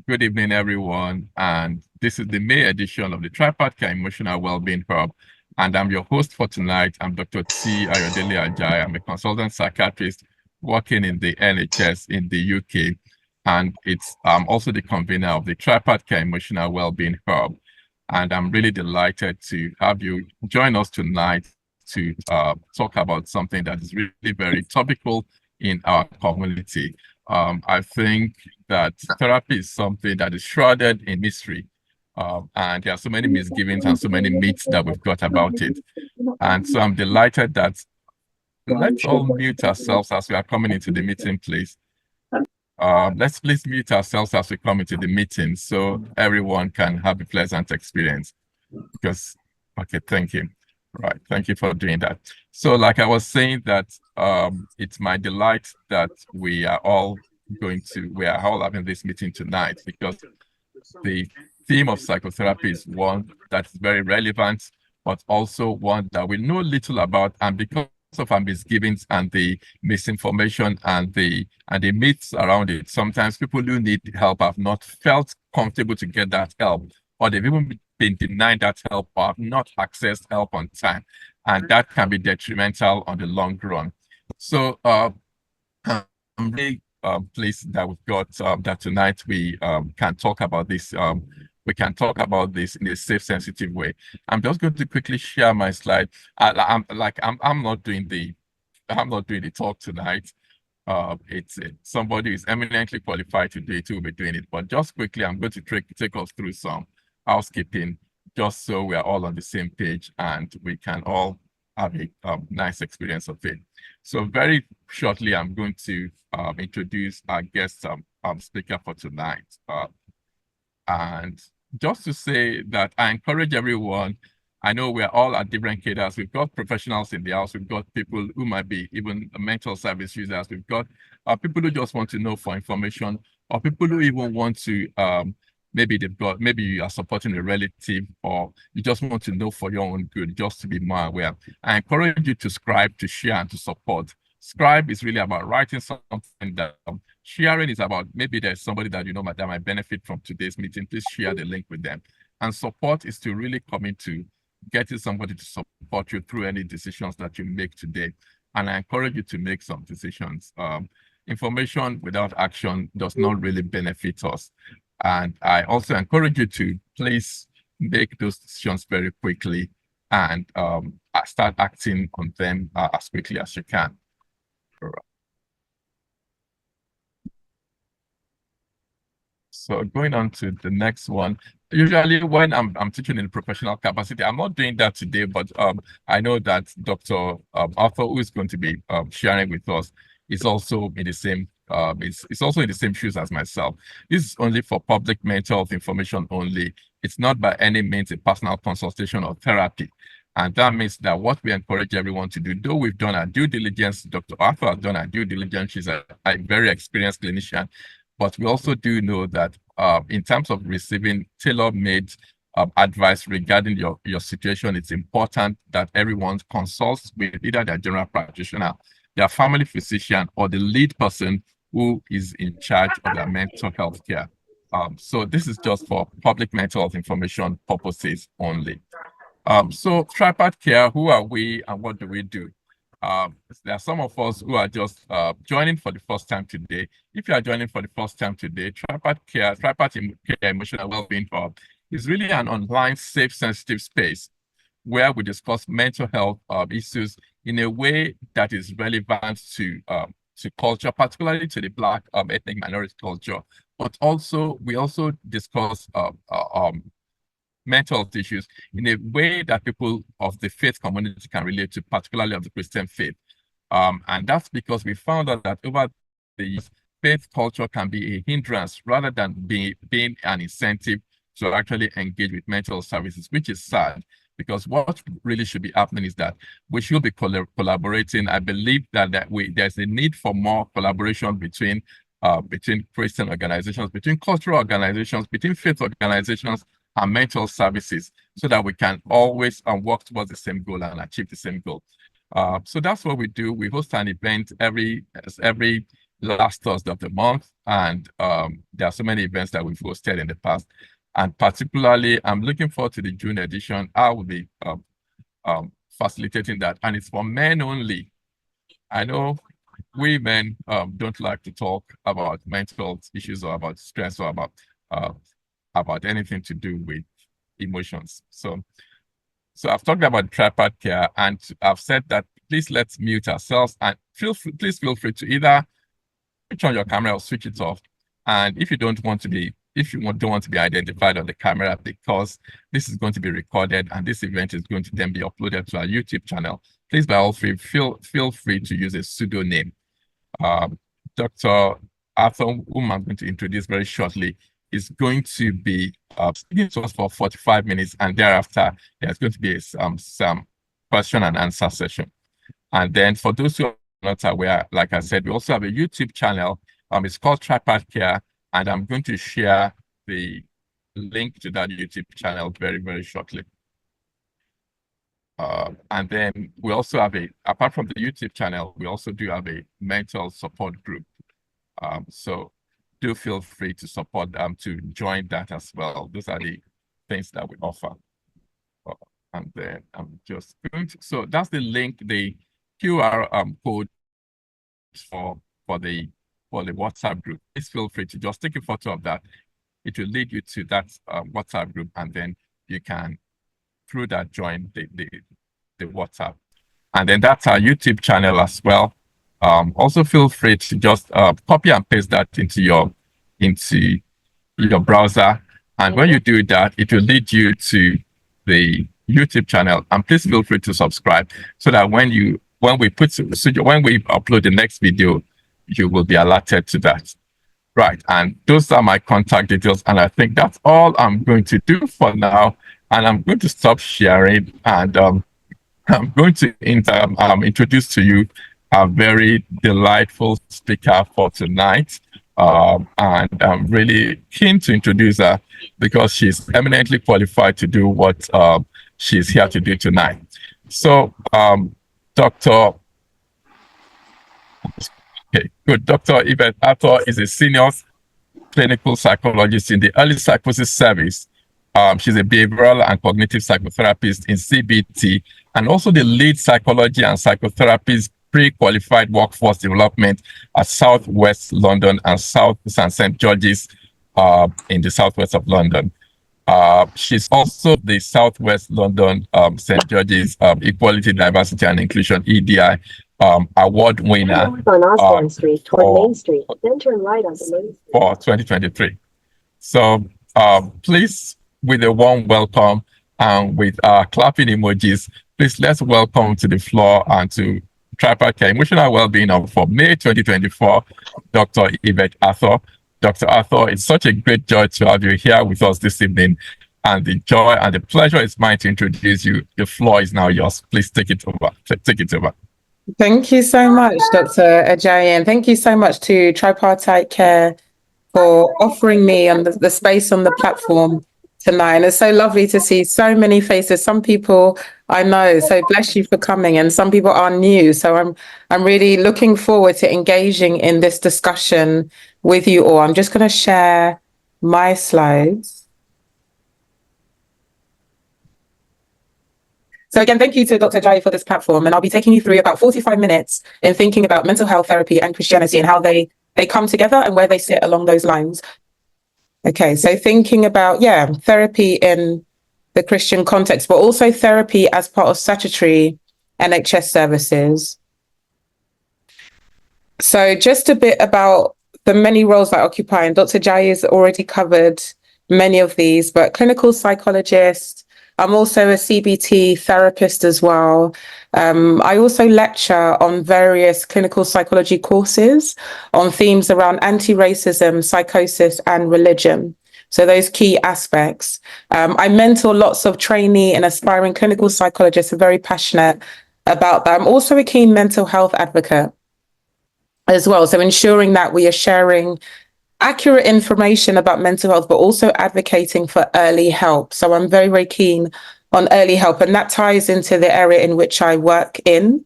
Good evening, everyone. And this is the May edition of the Tripart Care Emotional Wellbeing Hub. And I'm your host for tonight. I'm Dr. T. Ayodele Ajay. I'm a consultant psychiatrist working in the NHS in the UK. And it's also the convener of the Tripart Care Emotional Wellbeing Hub. And I'm really delighted to have you join us tonight to talk about something that is really very topical in our community. I think that therapy is something that is shrouded in mystery. And there are so many misgivings and so many myths that we've got about it. And so I'm delighted that let's all mute ourselves as we are coming into the meeting, please. Let's please mute ourselves as we come into the meeting so everyone can have a pleasant experience. Okay, thank you. Right, thank you for doing that. So like I was saying that it's my delight that we are all having this meeting tonight because the theme of psychotherapy is one that's very relevant, but also one that we know little about, and because of our misgivings and the misinformation and the myths around it, sometimes people who need help have not felt comfortable to get that help, or they've even been denied that help or have not accessed help on time, and that can be detrimental on the long run. So I'm really pleased that we've got that tonight we can talk about this. We can talk about this in a safe, sensitive way. I'm just going to quickly share my slide. I'm not doing the talk tonight. It's somebody who is eminently qualified to do it who will be doing it. But just quickly, I'm going to take us through some housekeeping, just so we are all on the same page and we can all have a nice experience of it. So very shortly, I'm going to introduce our guest speaker for tonight. And just to say that I encourage everyone, I know we're all at different cadres. We've got professionals in the house. We've got people who might be even mental service users. We've got people who just want to know for information, or people who even want to, maybe you are supporting a relative, or you just want to know for your own good, just to be more aware. I encourage you to subscribe, to share, and to support. Scribe is really about writing something down. Sharing is about maybe there's somebody that you know that might benefit from today's meeting. Please share the link with them. And support is to really commit to getting somebody to support you through any decisions that you make today. And I encourage you to make some decisions. Information without action does not really benefit us. And I also encourage you to please make those decisions very quickly and start acting on them as quickly as you can. So going on to the next one. Usually when I'm teaching in professional capacity, I'm not doing that today, but I know that Dr. Arthur, who is going to be sharing with us, is also in the same it's also in the same shoes as myself. This is only for public mental health information only. It's not by any means a personal consultation or therapy. And that means that what we encourage everyone to do, though we've done our due diligence, Dr. Arthur has done our due diligence, she's a very experienced clinician, but we also do know that in terms of receiving tailor-made advice regarding your situation, it's important that everyone consults with either their general practitioner, their family physician, or the lead person who is in charge of their mental health care. So this is just for public mental health information purposes only. So Tripart Care, who are we and what do we do? There are some of us who are just joining for the first time today. If you are joining for the first time today, Tripart Care Emotional Wellbeing Hub is really an online, safe, sensitive space where we discuss mental health issues in a way that is relevant to culture, particularly to the Black ethnic minority culture. But also, we also discuss mental health issues in a way that people of the faith community can relate to, particularly of the Christian faith. And that's because we found out that over the years, faith culture can be a hindrance rather than being an incentive to actually engage with mental health services, which is sad, because what really should be happening is that we should be collaborating. I believe that there's a need for more collaboration between Christian organizations, between cultural organizations, between faith organizations, and mental services, so that we can always work towards the same goal and achieve the same goal. So that's what we do. We host an event every last Thursday of the month. And there are so many events that we've hosted in the past. And particularly, I'm looking forward to the June edition. I will be facilitating that. And it's for men only. I know women don't like to talk about mental issues or about stress or about anything to do with emotions. So I've talked about tripod care, and I've said that please let's mute ourselves, and please feel free to either switch on your camera or switch it off. And if you don't want to be identified on the camera, because this is going to be recorded and this event is going to then be uploaded to our YouTube channel, please by all feel free to use a pseudonym. Dr. Arthur, whom I'm going to introduce very shortly, is going to be speaking to us for 45 minutes, and thereafter there's going to be some question and answer session. And then for those who are not aware, like I said, we also have a YouTube channel. It's called Tripod Care, and I'm going to share the link to that YouTube channel very, very shortly. And then we also have apart from the YouTube channel, we also do have a mental support group. So do feel free to support to join that as well. Those are the things that we offer. And then I'm just going to, so that's the link, the QR code for the WhatsApp group. Please feel free to just take a photo of that. It will lead you to that WhatsApp group, and then you can, through that, join the WhatsApp. And then that's our YouTube channel as well. Also feel free to just copy and paste that into your browser. And when you do that, it will lead you to the YouTube channel. And please feel free to subscribe so that when we upload the next video, you will be alerted to that. Right. And those are my contact details. And I think that's all I'm going to do for now. And I'm going to stop sharing, and I'm going to introduce to you a very delightful speaker for tonight. And I'm really keen to introduce her because she's eminently qualified to do what she's here to do tonight. So, Dr. Yvette Arthur is a senior clinical psychologist in the early psychosis service. She's a behavioral and cognitive psychotherapist in CBT, and also the lead psychology and psychotherapist pre-qualified workforce development at Southwest London and South St. George's in the southwest of London. She's also the Southwest London St. George's Equality, Diversity and Inclusion EDI award winner on Street toward Main Street. Then turn right onto Main Street for 2023. So please, with a warm welcome and with clapping emojis, please let's welcome to the floor and to Tripod Care Emotional Wellbeing for May 2024, Dr. Yvette Arthur. Dr. Arthur, it's such a great joy to have you here with us this evening. And the joy and the pleasure is mine to introduce you. The floor is now yours. Please take it over. Take it over. Thank you so much, Dr. Ajayi, and thank you so much to Tripartite Care for offering me on the space on the platform tonight. And it's so lovely to see so many faces. Some people I know, so bless you for coming, and some people are new. So I'm really looking forward to engaging in this discussion with you all. I'm just going to share my slides. So again, thank you to Dr. Ajayi for this platform, and I'll be taking you through about 45 minutes in thinking about mental health therapy and Christianity and how they come together and where they sit along those lines. Okay, so thinking about, therapy in the Christian context, but also therapy as part of statutory NHS services. So just a bit about the many roles I occupy, and Dr. Ajayi has already covered many of these, but clinical psychologist. I'm also a CBT therapist as well. I also lecture on various clinical psychology courses on themes around anti-racism, psychosis, and religion. So those key aspects. I mentor lots of trainee and aspiring clinical psychologists who are very passionate about that. I'm also a keen mental health advocate as well. So ensuring that we are sharing accurate information about mental health, but also advocating for early help. So I'm very, very keen on early help, and that ties into the area in which I work in.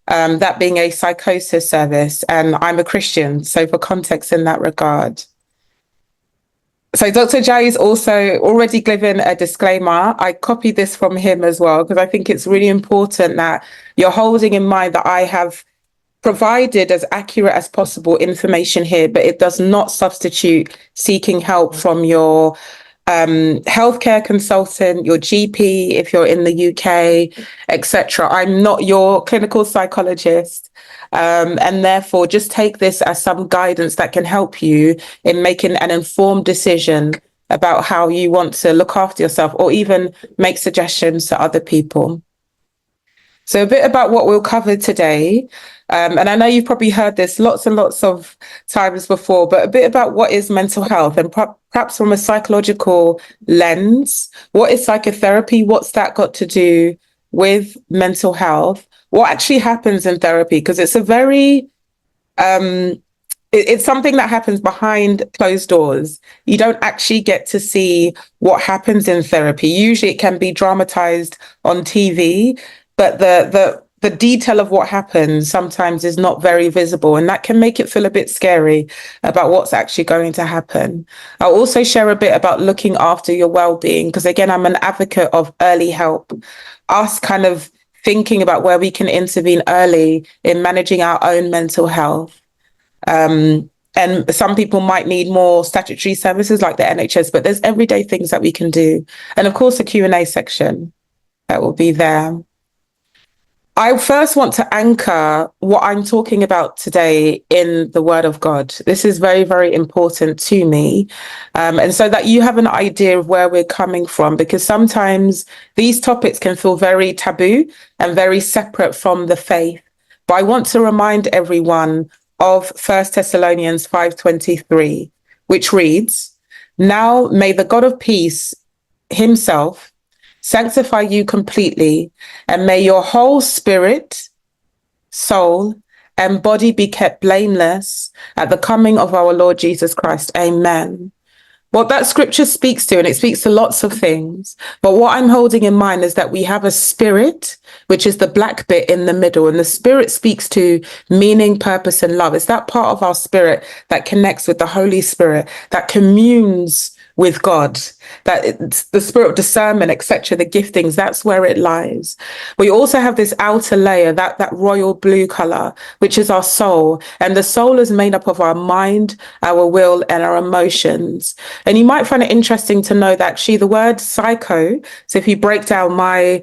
that being a psychosis service, and I'm a Christian, so for context in that regard. So Dr. Jai is also already given a disclaimer. I copied this from him as well, because I think it's really important that you're holding in mind that I have provided as accurate as possible information here, but it does not substitute seeking help from your healthcare consultant, your GP, if you're in the UK, etc. I'm not your clinical psychologist. And therefore, just take this as some guidance that can help you in making an informed decision about how you want to look after yourself, or even make suggestions to other people. So a bit about what we'll cover today. And I know you've probably heard this lots and lots of times before, but a bit about what is mental health, and perhaps from a psychological lens. What is psychotherapy? What's that got to do with mental health? What actually happens in therapy? Because it's a very, it's something that happens behind closed doors. You don't actually get to see what happens in therapy. Usually it can be dramatized on TV, but the detail of what happens sometimes is not very visible, and that can make it feel a bit scary about what's actually going to happen. I'll also share a bit about looking after your well-being, because again, I'm an advocate of early help, us kind of thinking about where we can intervene early in managing our own mental health. And some people might need more statutory services like the NHS, but there's everyday things that we can do. And of course, a Q&A section that will be there. I first want to anchor what I'm talking about today in the Word of God. This is very, very important to me. And so that you have an idea of where we're coming from, because sometimes these topics can feel very taboo and very separate from the faith. But I want to remind everyone of 1 Thessalonians 5:23, which reads, "Now may the God of peace himself sanctify you completely, and may your whole spirit, soul, and body be kept blameless at the coming of our Lord Jesus Christ." Amen. What that scripture speaks to, and it speaks to lots of things, but what I'm holding in mind is that we have a spirit, which is the black bit in the middle, and the spirit speaks to meaning, purpose, and love. It's that part of our spirit that connects with the Holy Spirit, that communes with God, that it's the spirit of discernment, etc., the giftings, that's where it lies. We also have this outer layer, that royal blue color, which is our soul. And the soul is made up of our mind, our will, and our emotions. And you might find it interesting to know that actually the word psycho, so if you break down my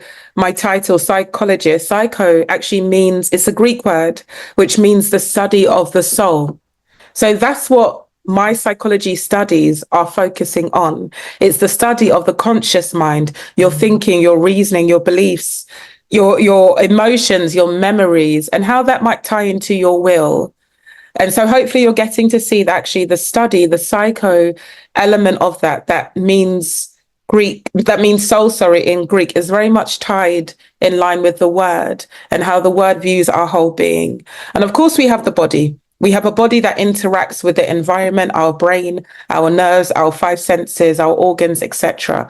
title, psychologist, psycho actually means, it's a Greek word, which means the study of the soul. So that's what my psychology studies are focusing on. It's the study of the conscious mind, your thinking, your reasoning, your beliefs, your emotions, your memories, and how that might tie into your will. And so hopefully you're getting to see that actually the study, the psycho element of that means soul, in Greek, is very much tied in line with the word and how the word views our whole being. And of course we have the body. We have a body that interacts with the environment, our brain, our nerves, our five senses, our organs, etc.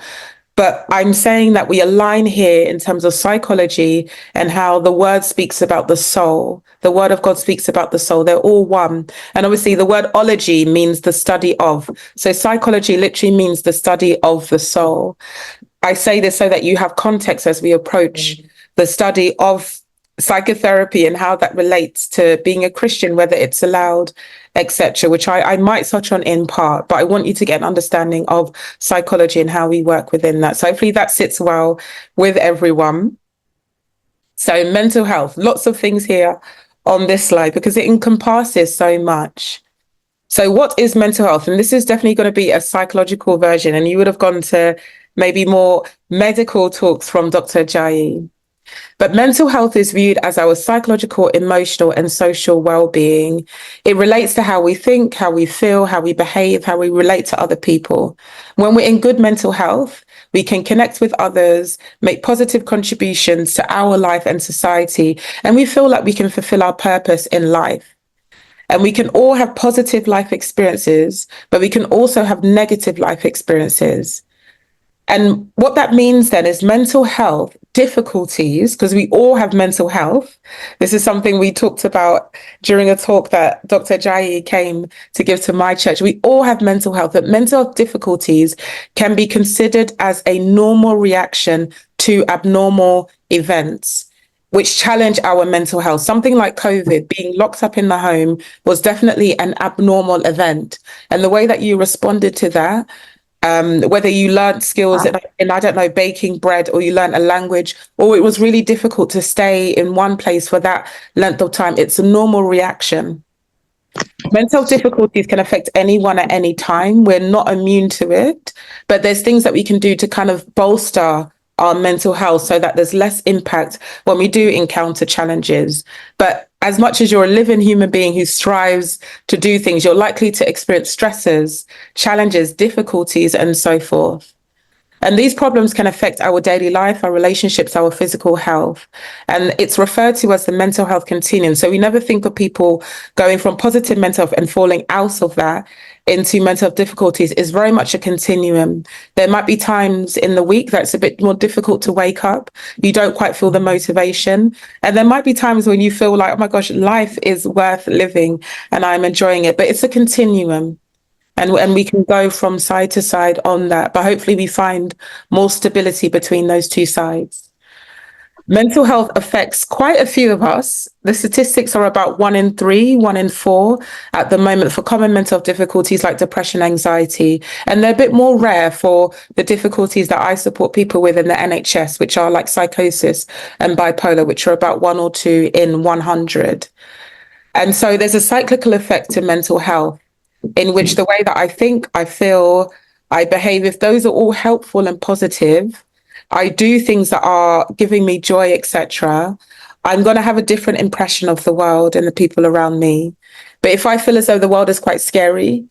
But I'm saying that we align here in terms of psychology and how the word speaks about the soul. The word of God speaks about the soul. They're all one. And obviously the word ology means the study of. So psychology literally means the study of the soul. I say this so that you have context as we approach the study of psychotherapy and how that relates to being a Christian, whether it's allowed, etc., which I might touch on in part, but I want you to get an understanding of psychology and how we work within that. So hopefully that sits well with everyone. So mental health, lots of things here on this slide because it encompasses so much. So what is mental health? And this is definitely going to be a psychological version, and you would have gone to maybe more medical talks from Dr. Jai. But mental health is viewed as our psychological, emotional, and social well-being. It relates to how we think, how we feel, how we behave, how we relate to other people. When we're in good mental health, we can connect with others, make positive contributions to our life and society, and we feel like we can fulfill our purpose in life. And we can all have positive life experiences, but we can also have negative life experiences. And what that means then is mental health difficulties, because we all have mental health. This is something we talked about during a talk that Dr. Ajayi came to give to my church. We all have mental health, but mental health difficulties can be considered as a normal reaction to abnormal events which challenge our mental health. Something like COVID, being locked up in the home, was definitely an abnormal event. And the way that you responded to that, whether you learned skills in, I don't know, baking bread, or you learned a language, or it was really difficult to stay in one place for that length of time, it's a normal reaction. Mental difficulties can affect anyone at any time. We're not immune to it, but there's things that we can do to kind of bolster our mental health so that there's less impact when we do encounter challenges. But as much as you're a living human being who strives to do things, you're likely to experience stresses, challenges, difficulties, and so forth. And these problems can affect our daily life, our relationships, our physical health. And it's referred to as the mental health continuum. So we never think of people going from positive mental health and falling out of that into mental health difficulties. Is very much a continuum. There might be times in the week that's a bit more difficult to wake up. You don't quite feel the motivation. And there might be times when you feel like, oh my gosh, life is worth living and I'm enjoying it. But it's a continuum. And we can go from side to side on that, but hopefully we find more stability between those two sides. Mental health affects quite a few of us. The statistics are about 1 in 3, 1 in 4 at the moment for common mental health difficulties like depression, anxiety, and they're a bit more rare for the difficulties that I support people with in the NHS, which are like psychosis and bipolar, which are about 1 or 2 in 100. And so there's a cyclical effect to mental health, in which the way that I think, I feel, I behave, if those are all helpful and positive, I do things that are giving me joy, etc., I'm going to have a different impression of the world and the people around me. But if I feel as though the world is quite scary,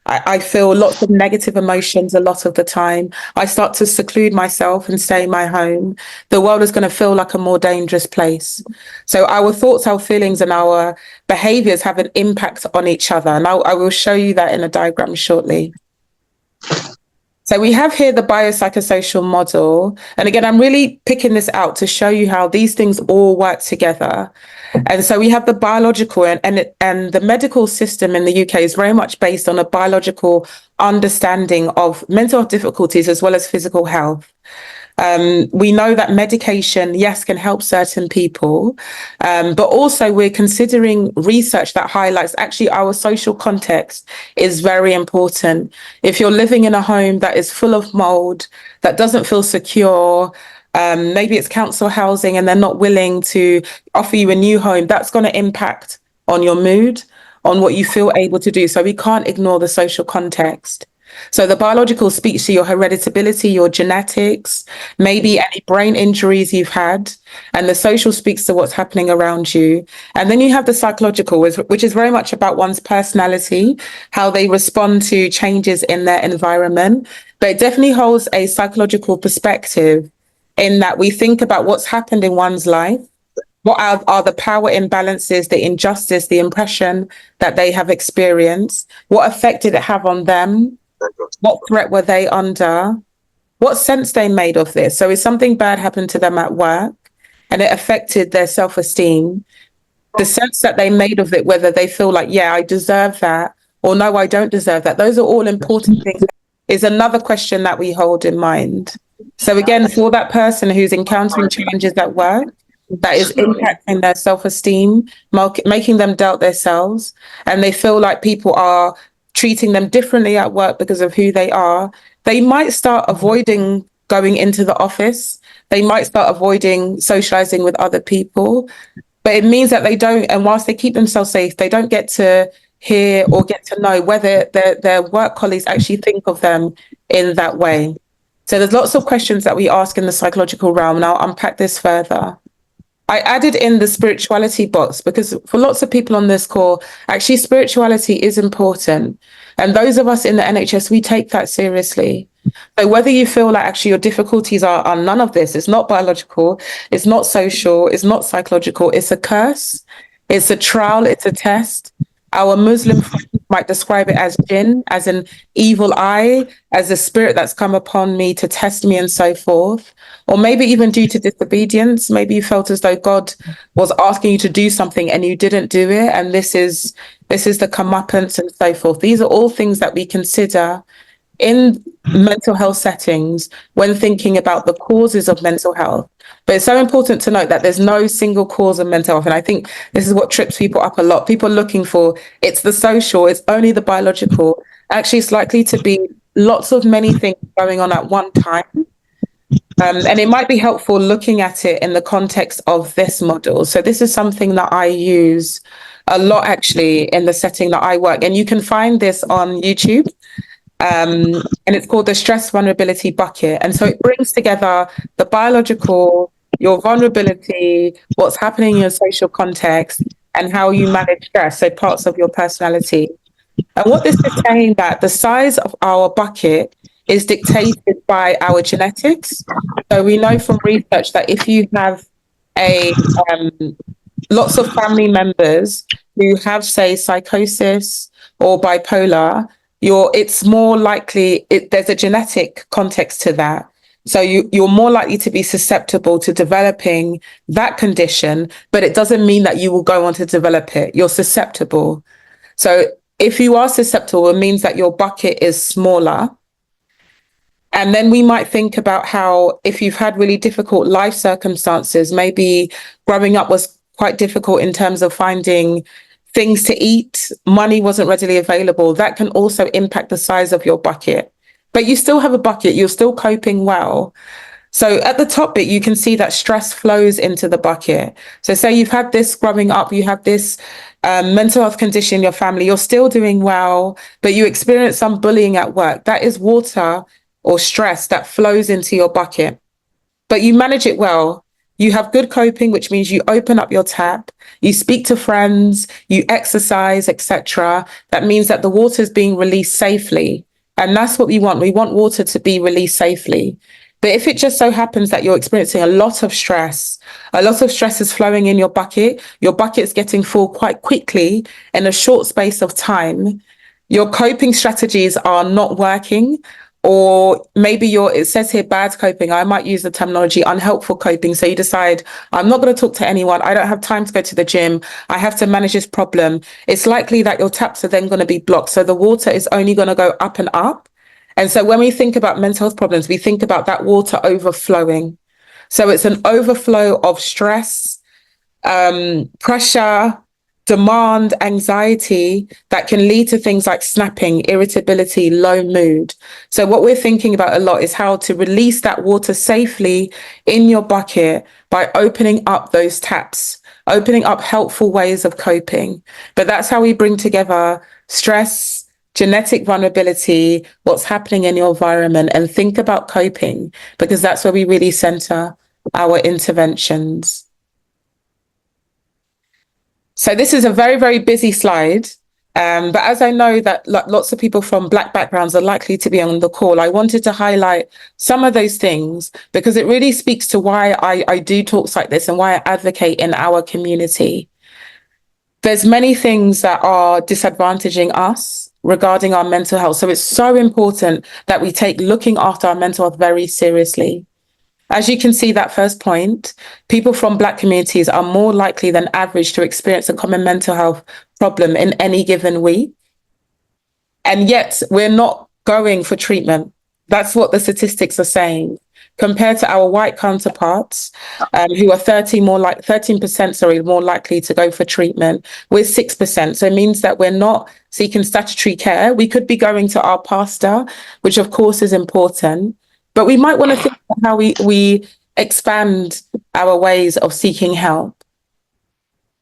I feel lots of negative emotions a lot of the time, I start to seclude myself and stay in my home, the world is going to feel like a more dangerous place. So our thoughts, our feelings, and our behaviors have an impact on each other. And I will show you that in a diagram shortly. So we have here the biopsychosocial model. And again, I'm really picking this out to show you how these things all work together. And so we have the biological and the medical system in the UK is very much based on a biological understanding of mental health difficulties as well as physical health. We know that medication, yes, can help certain people, but also we're considering research that highlights actually our social context is very important. If you're living in a home that is full of mold, that doesn't feel secure, maybe it's council housing and they're not willing to offer you a new home, that's going to impact on your mood, on what you feel able to do. So we can't ignore the social context. So the biological speaks to your hereditability, your genetics, maybe any brain injuries you've had, and the social speaks to what's happening around you. And then you have the psychological, which is very much about one's personality, how they respond to changes in their environment. But it definitely holds a psychological perspective in that we think about what's happened in one's life. What are the power imbalances, the injustice, the impression that they have experienced? What effect did it have on them? What threat were they under? What sense they made of this? So if something bad happened to them at work and it affected their self-esteem, the sense that they made of it, whether they feel like, yeah, I deserve that, or no, I don't deserve that, those are all important things, is another question that we hold in mind. So again, for that person who's encountering challenges at work, that is impacting their self-esteem, making them doubt themselves, and they feel like people are treating them differently at work because of who they are, they might start avoiding going into the office. They might start avoiding socializing with other people. But it means that they don't, and whilst they keep themselves safe, they don't get to hear or get to know whether their work colleagues actually think of them in that way. So there's lots of questions that we ask in the psychological realm, and I'll unpack this further. I added in the spirituality box because for lots of people on this call, actually spirituality is important. And those of us in the NHS, we take that seriously. So whether you feel like actually your difficulties are none of this, it's not biological, it's not social, it's not psychological, it's a curse, it's a trial, it's a test. Our Muslim friends might describe it as jinn, as an evil eye, as a spirit that's come upon me to test me and so forth. Or maybe even due to disobedience, maybe you felt as though God was asking you to do something and you didn't do it. And this is the comeuppance and so forth. These are all things that we consider in mental health settings when thinking about the causes of mental health. But it's so important to note that there's no single cause of mental health. And I think this is what trips people up a lot. People are looking for, it's the social, it's only the biological. Actually, it's likely to be lots of many things going on at one time. And it might be helpful looking at it in the context of this model. So this is something that I use a lot actually in the setting that I work. And you can find this on YouTube. And it's called the stress vulnerability bucket. And so it brings together the biological, your vulnerability, what's happening in your social context, and how you manage stress, so parts of your personality. And what this is saying that the size of our bucket is dictated by our genetics. So we know from research that if you have a lots of family members who have, say, psychosis or bipolar, it's more likely, there's a genetic context to that. So you're more likely to be susceptible to developing that condition, but it doesn't mean that you will go on to develop it. You're susceptible. So if you are susceptible, it means that your bucket is smaller. And then we might think about how if you've had really difficult life circumstances, maybe growing up was quite difficult in terms of finding things to eat, money wasn't readily available, that can also impact the size of your bucket. But you still have a bucket, you're still coping well. So at the top bit, you can see that stress flows into the bucket. So say you've had this growing up, you have this mental health condition in your family, you're still doing well, but you experience some bullying at work. That is water or stress that flows into your bucket. But you manage it well. You have good coping, which means you open up your tap, you speak to friends, you exercise, etc. That means that the water is being released safely. And that's what we want. We want water to be released safely. But if it just so happens that you're experiencing a lot of stress is flowing in your bucket's getting full quite quickly in a short space of time, your coping strategies are not working. Or maybe it says here bad coping. I might use the terminology unhelpful coping. So you decide, I'm not going to talk to anyone. I don't have time to go to the gym. I have to manage this problem. It's likely that your taps are then going to be blocked. So the water is only going to go up and up. And so when we think about mental health problems, we think about that water overflowing. So it's an overflow of stress, pressure, demand, anxiety that can lead to things like snapping, irritability, low mood. So what we're thinking about a lot is how to release that water safely in your bucket by opening up those taps, opening up helpful ways of coping. But that's how we bring together stress, genetic vulnerability, what's happening in your environment, and think about coping, because that's where we really center our interventions. So this is a very, very busy slide. But as I know that lots of people from Black backgrounds are likely to be on the call, I wanted to highlight some of those things because it really speaks to why I do talks like this and why I advocate in our community. There's many things that are disadvantaging us regarding our mental health. So it's so important that we take looking after our mental health very seriously. As you can see, that first point, people from Black communities are more likely than average to experience a common mental health problem in any given week. And yet we're not going for treatment. That's what the statistics are saying. Compared to our white counterparts, who are 13% more likely to go for treatment, we're 6%. So it means that we're not seeking statutory care. We could be going to our pastor, which of course is important. But we might want to think about how we expand our ways of seeking help.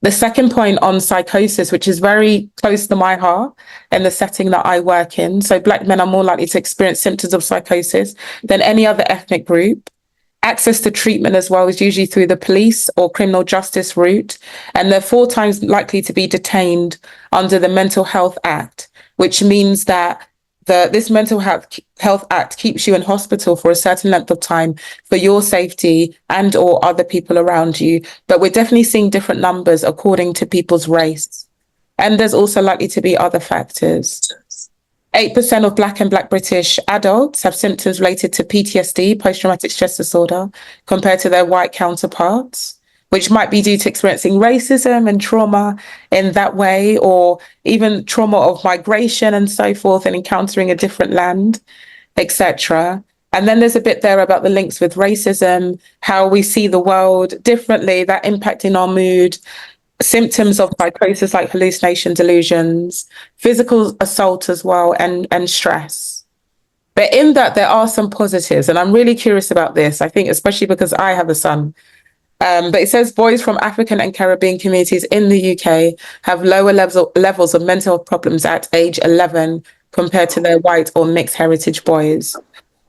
The second point on psychosis, which is very close to my heart in the setting that I work in. So Black men are more likely to experience symptoms of psychosis than any other ethnic group. Access to treatment as well is usually through the police or criminal justice route. And they're 4 times likely to be detained under the Mental Health Act, which means that this Mental Health Act keeps you in hospital for a certain length of time for your safety and or other people around you. But we're definitely seeing different numbers according to people's race. And there's also likely to be other factors. 8% of Black and Black British adults have symptoms related to PTSD, post-traumatic stress disorder, compared to their white counterparts, which might be due to experiencing racism and trauma in that way, or even trauma of migration and so forth, and encountering a different land, etc. And then there's a bit there about the links with racism, how we see the world differently, that impacting our mood, symptoms of psychosis like hallucination, delusions, physical assault as well, and stress. But in that, there are some positives, and I'm really curious about this, I think, especially because I have a son. But it says boys from African and Caribbean communities in the UK have lower levels of mental health problems at age 11 compared to their white or mixed heritage boys.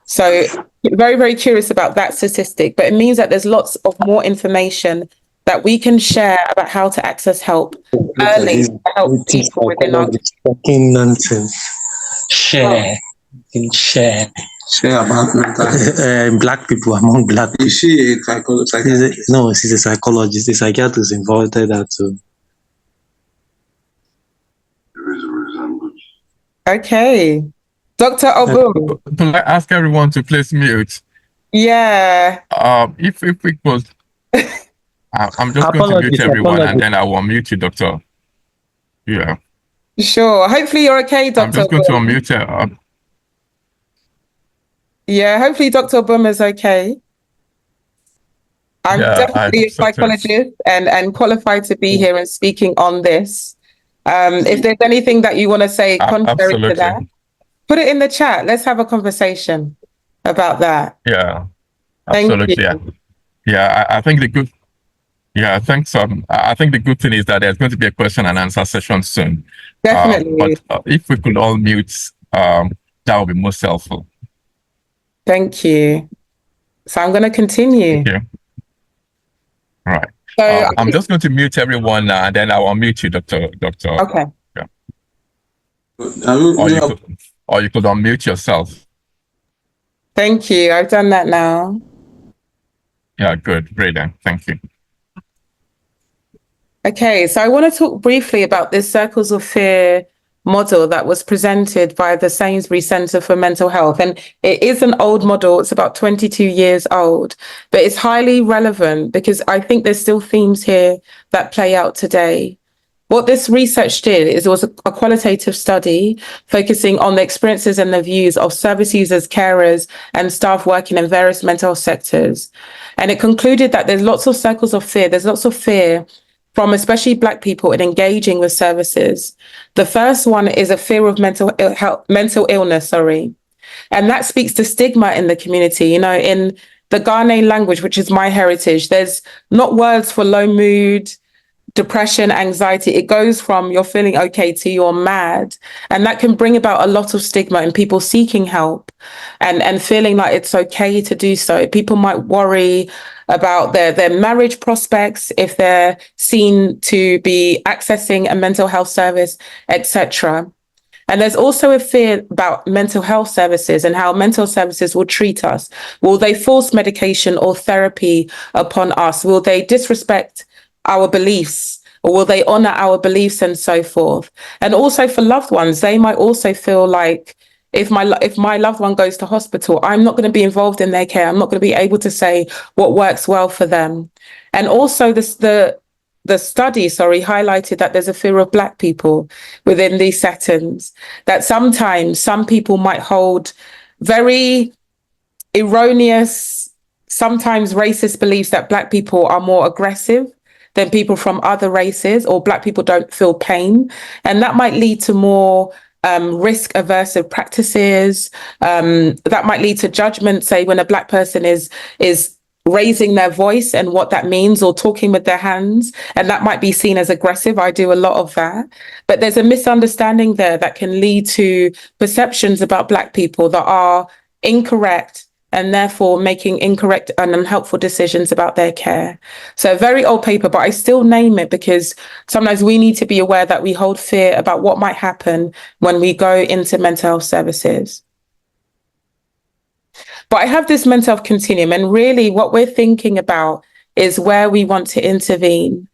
So very, very curious about that statistic, but it means that there's lots of more information that we can share about how to access help early to help people within our fucking nonsense. Share. Share about black people among black people. Is she a psychologist? No, she's a psychologist. The psychiatrist involved in that too. There is a resemblance. Okay. Dr. Obum. Can I ask everyone to please mute? Yeah. If we could, I'm just going to mute everyone and then I will unmute you, Doctor. Yeah. Sure. Hopefully you're okay, Dr. I'm just going to unmute her. Yeah, hopefully Dr. Obum is okay. I'm definitely a psychologist and qualified to be here and speaking on this. If there's anything that you want to say contrary to that, put it in the chat. Let's have a conversation about that. Yeah, absolutely. Thank you. Yeah, I think the good. Yeah, thanks. I think the good thing is that there's going to be a question and answer session soon. Definitely. But if we could all mute, that would be most helpful. Thank you. So I'm going to continue. Okay. All right. So I'm just going to mute everyone and then I'll unmute you, Doctor. Okay. Yeah. Or you could unmute yourself. Thank you. I've done that now. Yeah, good. Great then. Thank you. Okay, so I want to talk briefly about this Circles of Fear model that was presented by the Sainsbury Centre for Mental Health. And it is an old model. It's about 22 years old, but it's highly relevant because I think there's still themes here that play out today. What this research did is it was a qualitative study focusing on the experiences and the views of service users, carers, and staff working in various mental health sectors. And it concluded that there's lots of circles of fear. There's lots of fear from especially Black people in engaging with services. The first one is a fear of mental illness, and that speaks to stigma in the community. You know, in the Ghanaian language, which is my heritage, there's not words for low mood, depression, anxiety. It goes from you're feeling okay to you're mad. And that can bring about a lot of stigma in people seeking help and feeling like it's okay to do so. People might worry about their marriage prospects if they're seen to be accessing a mental health service, etc. And there's also a fear about mental health services and how mental services will treat us. Will they force medication or therapy upon us? Will they disrespect our beliefs, or will they honor our beliefs and so forth? And also for loved ones, they might also feel like if my loved one goes to hospital, I'm not going to be involved in their care. I'm not going to be able to say what works well for them. And also the study, highlighted that there's a fear of Black people within these settings, that sometimes some people might hold very erroneous, sometimes racist beliefs that Black people are more aggressive than people from other races, or Black people don't feel pain. And that might lead to more risk aversive practices. That might lead to judgment, say when a Black person is raising their voice and what that means, or talking with their hands, and that might be seen as aggressive. I do a lot of that. But there's a misunderstanding there that can lead to perceptions about Black people that are incorrect, and therefore making incorrect and unhelpful decisions about their care. So a very old paper, but I still name it because sometimes we need to be aware that we hold fear about what might happen when we go into mental health services. But I have this mental health continuum, and really what we're thinking about is where we want to intervene.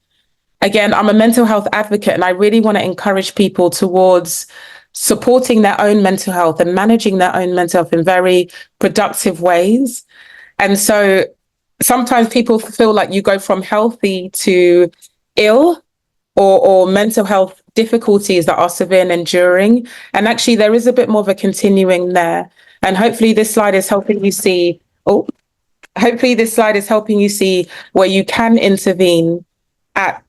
again, I'm a mental health advocate, and I really want to encourage people towards supporting their own mental health and managing their own mental health in very productive ways. And so sometimes people feel like you go from healthy to ill, or mental health difficulties that are severe and enduring. And actually, there is a bit more of a continuing there. And hopefully this slide is helping you see, where you can intervene at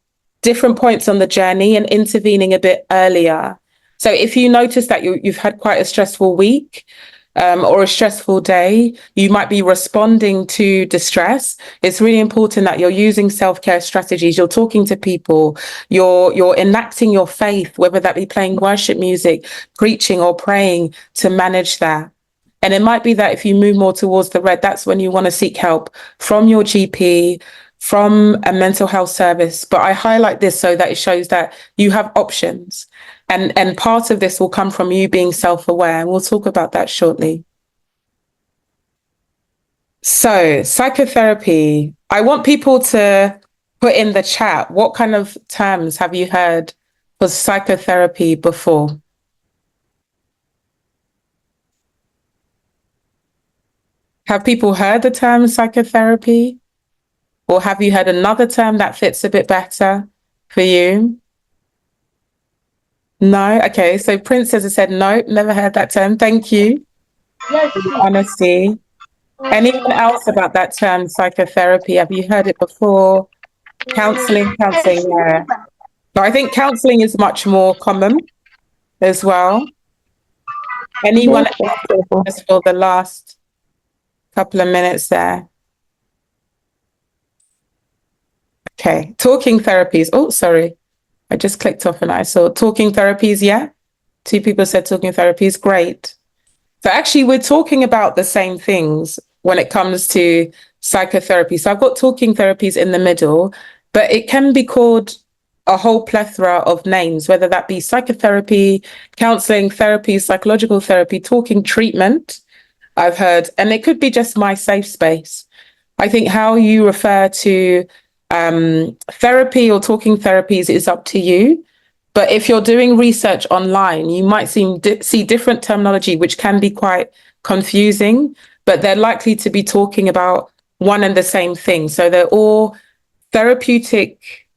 different points on the journey and intervening a bit earlier. So if you notice that you've had quite a stressful week, or a stressful day, you might be responding to distress. It's really important that you're using self-care strategies. You're talking to people, you're enacting your faith, whether that be playing worship music, preaching or praying, to manage that. And it might be that if you move more towards the red, that's when you want to seek help from your GP, from a mental health service. But I highlight this so that it shows that you have options. And part of this will come from you being self-aware, and we'll talk about that shortly. So, psychotherapy. I want people to put in the chat, what kind of terms have you heard for psychotherapy before? Have people heard the term psychotherapy? Or have you heard another term that fits a bit better for you? No? Okay, so Princess has said, no, never heard that term. Thank you. Yes. Honesty. Anyone else about that term, psychotherapy? Have you heard it before? Counseling, yeah. But I think counseling is much more common as well. Anyone else just for the last couple of minutes there? Okay, talking therapies. Oh, sorry. I just clicked off and I saw talking therapies. Yeah. 2 people said talking therapies. Great. So actually we're talking about the same things when it comes to psychotherapy. So I've got talking therapies in the middle, but it can be called a whole plethora of names, whether that be psychotherapy, counseling, therapy, psychological therapy, talking treatment, I've heard, and it could be just my safe space. I think how you refer to therapy or talking therapies is up to you. But if you're doing research online, you might see different terminology, which can be quite confusing, but they're likely to be talking about one and the same thing. So they're all therapeutic.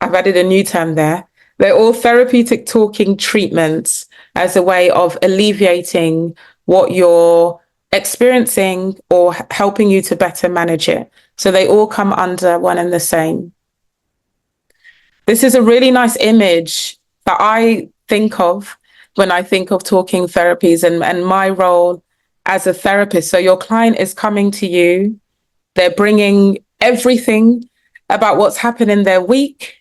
I've added a new term there. They're all therapeutic talking treatments as a way of alleviating what you're experiencing or helping you to better manage it. So they all come under one and the same. This is a really nice image that I think of when I think of talking therapies and my role as a therapist. So your client is coming to you, they're bringing everything about what's happened in their week,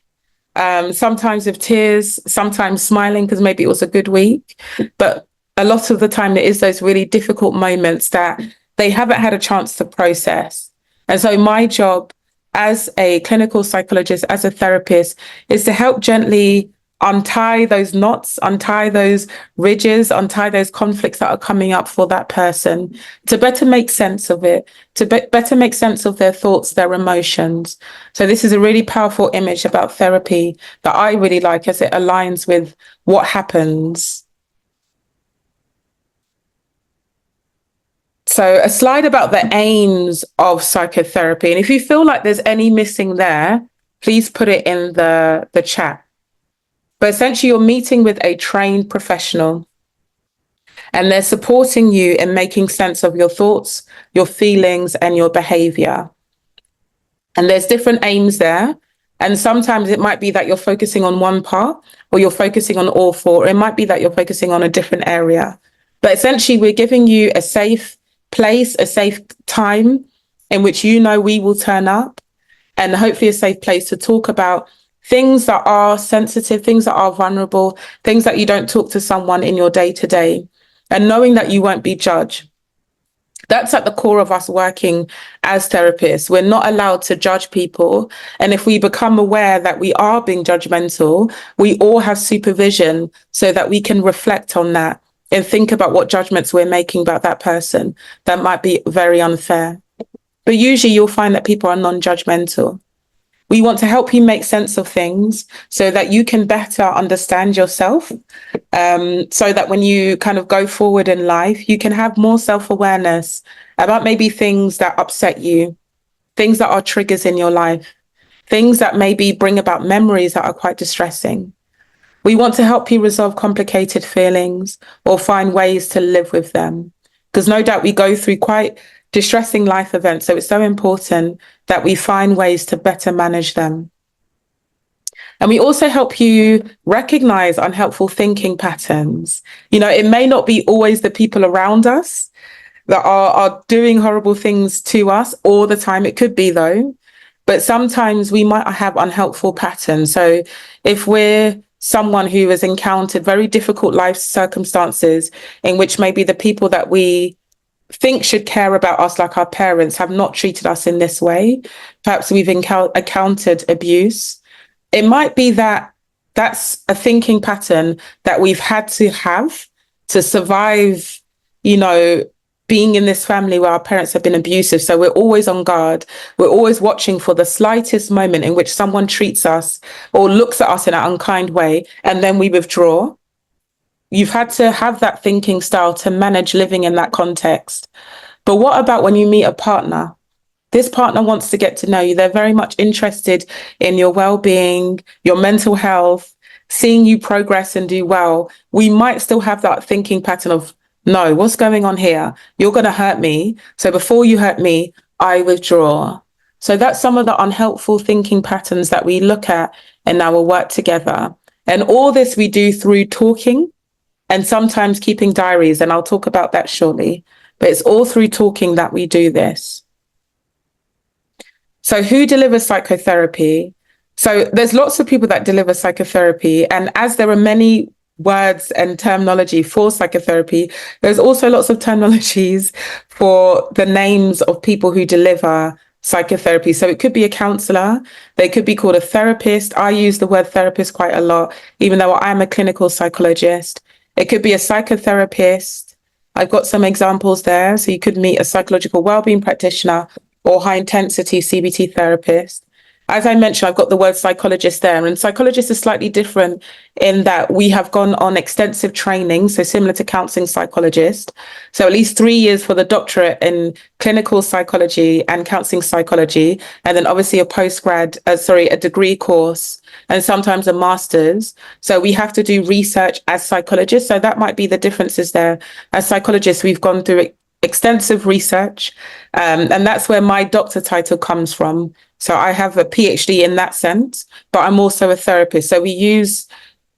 sometimes with tears, sometimes smiling because maybe it was a good week. But a lot of the time it is those really difficult moments that they haven't had a chance to process. And so my job as a clinical psychologist, as a therapist, is to help gently untie those knots, untie those ridges, untie those conflicts that are coming up for that person, to better make sense of it, to better make sense of their thoughts, their emotions. So this is a really powerful image about therapy that I really like, as it aligns with what happens. So a slide about the aims of psychotherapy. And if you feel like there's any missing there, please put it in the chat. But essentially, you're meeting with a trained professional and they're supporting you in making sense of your thoughts, your feelings, and your behavior. And there's different aims there. And sometimes it might be that you're focusing on one part, or you're focusing on all 4. Or it might be that you're focusing on a different area. But essentially, we're giving you a safe place, a safe time in which we will turn up, and hopefully a safe place to talk about things that are sensitive, things that are vulnerable, things that you don't talk to someone in your day-to-day, and knowing that you won't be judged. That's at the core of us working as therapists. We're not allowed to judge people. And if we become aware that we are being judgmental, we all have supervision so that we can reflect on that and think about what judgments we're making about that person that might be very unfair. But usually you'll find that people are non-judgmental. We want to help you make sense of things so that you can better understand yourself, so that when you kind of go forward in life, you can have more self-awareness about maybe things that upset you, things that are triggers in your life, things that maybe bring about memories that are quite distressing. We want to help you resolve complicated feelings or find ways to live with them. Because no doubt we go through quite distressing life events. So it's so important that we find ways to better manage them. And we also help you recognize unhelpful thinking patterns. You know, it may not be always the people around us that are doing horrible things to us all the time. It could be though, but sometimes we might have unhelpful patterns. So if we're someone who has encountered very difficult life circumstances in which maybe the people that we think should care about us, like our parents, have not treated us in this way, perhaps we've encountered abuse, it might be that that's a thinking pattern that we've had to have to survive, you know, being in this family where our parents have been abusive. So we're always on guard. We're always watching for the slightest moment in which someone treats us or looks at us in an unkind way, and then we withdraw. You've had to have that thinking style to manage living in that context. But what about when you meet a partner? This partner wants to get to know you. They're very much interested in your well-being, your mental health, seeing you progress and do well. We might still have that thinking pattern of, no, what's going on here? You're going to hurt me. So before you hurt me, I withdraw. So that's some of the unhelpful thinking patterns that we look at in our work together. And all this we do through talking and sometimes keeping diaries. And I'll talk about that shortly. But it's all through talking that we do this. So who delivers psychotherapy? So there's lots of people that deliver psychotherapy. And as there are many words and terminology for psychotherapy, there's also lots of terminologies for the names of people who deliver psychotherapy. So it could be a counselor, they could be called a therapist. I use the word therapist quite a lot, even though I'm a clinical psychologist. It could be a psychotherapist. I've got some examples there. So you could meet a psychological wellbeing practitioner or high intensity CBT therapist. As I mentioned, I've got the word psychologist there, and psychologist is slightly different in that we have gone on extensive training, so similar to counselling psychologist. So at least 3 years for the doctorate in clinical psychology and counselling psychology, and then obviously a degree course, and sometimes a master's. So we have to do research as psychologists. So that might be the differences there. As psychologists, we've gone through extensive research, and that's where my doctor title comes from. So I have a PhD in that sense, but I'm also a therapist. So we use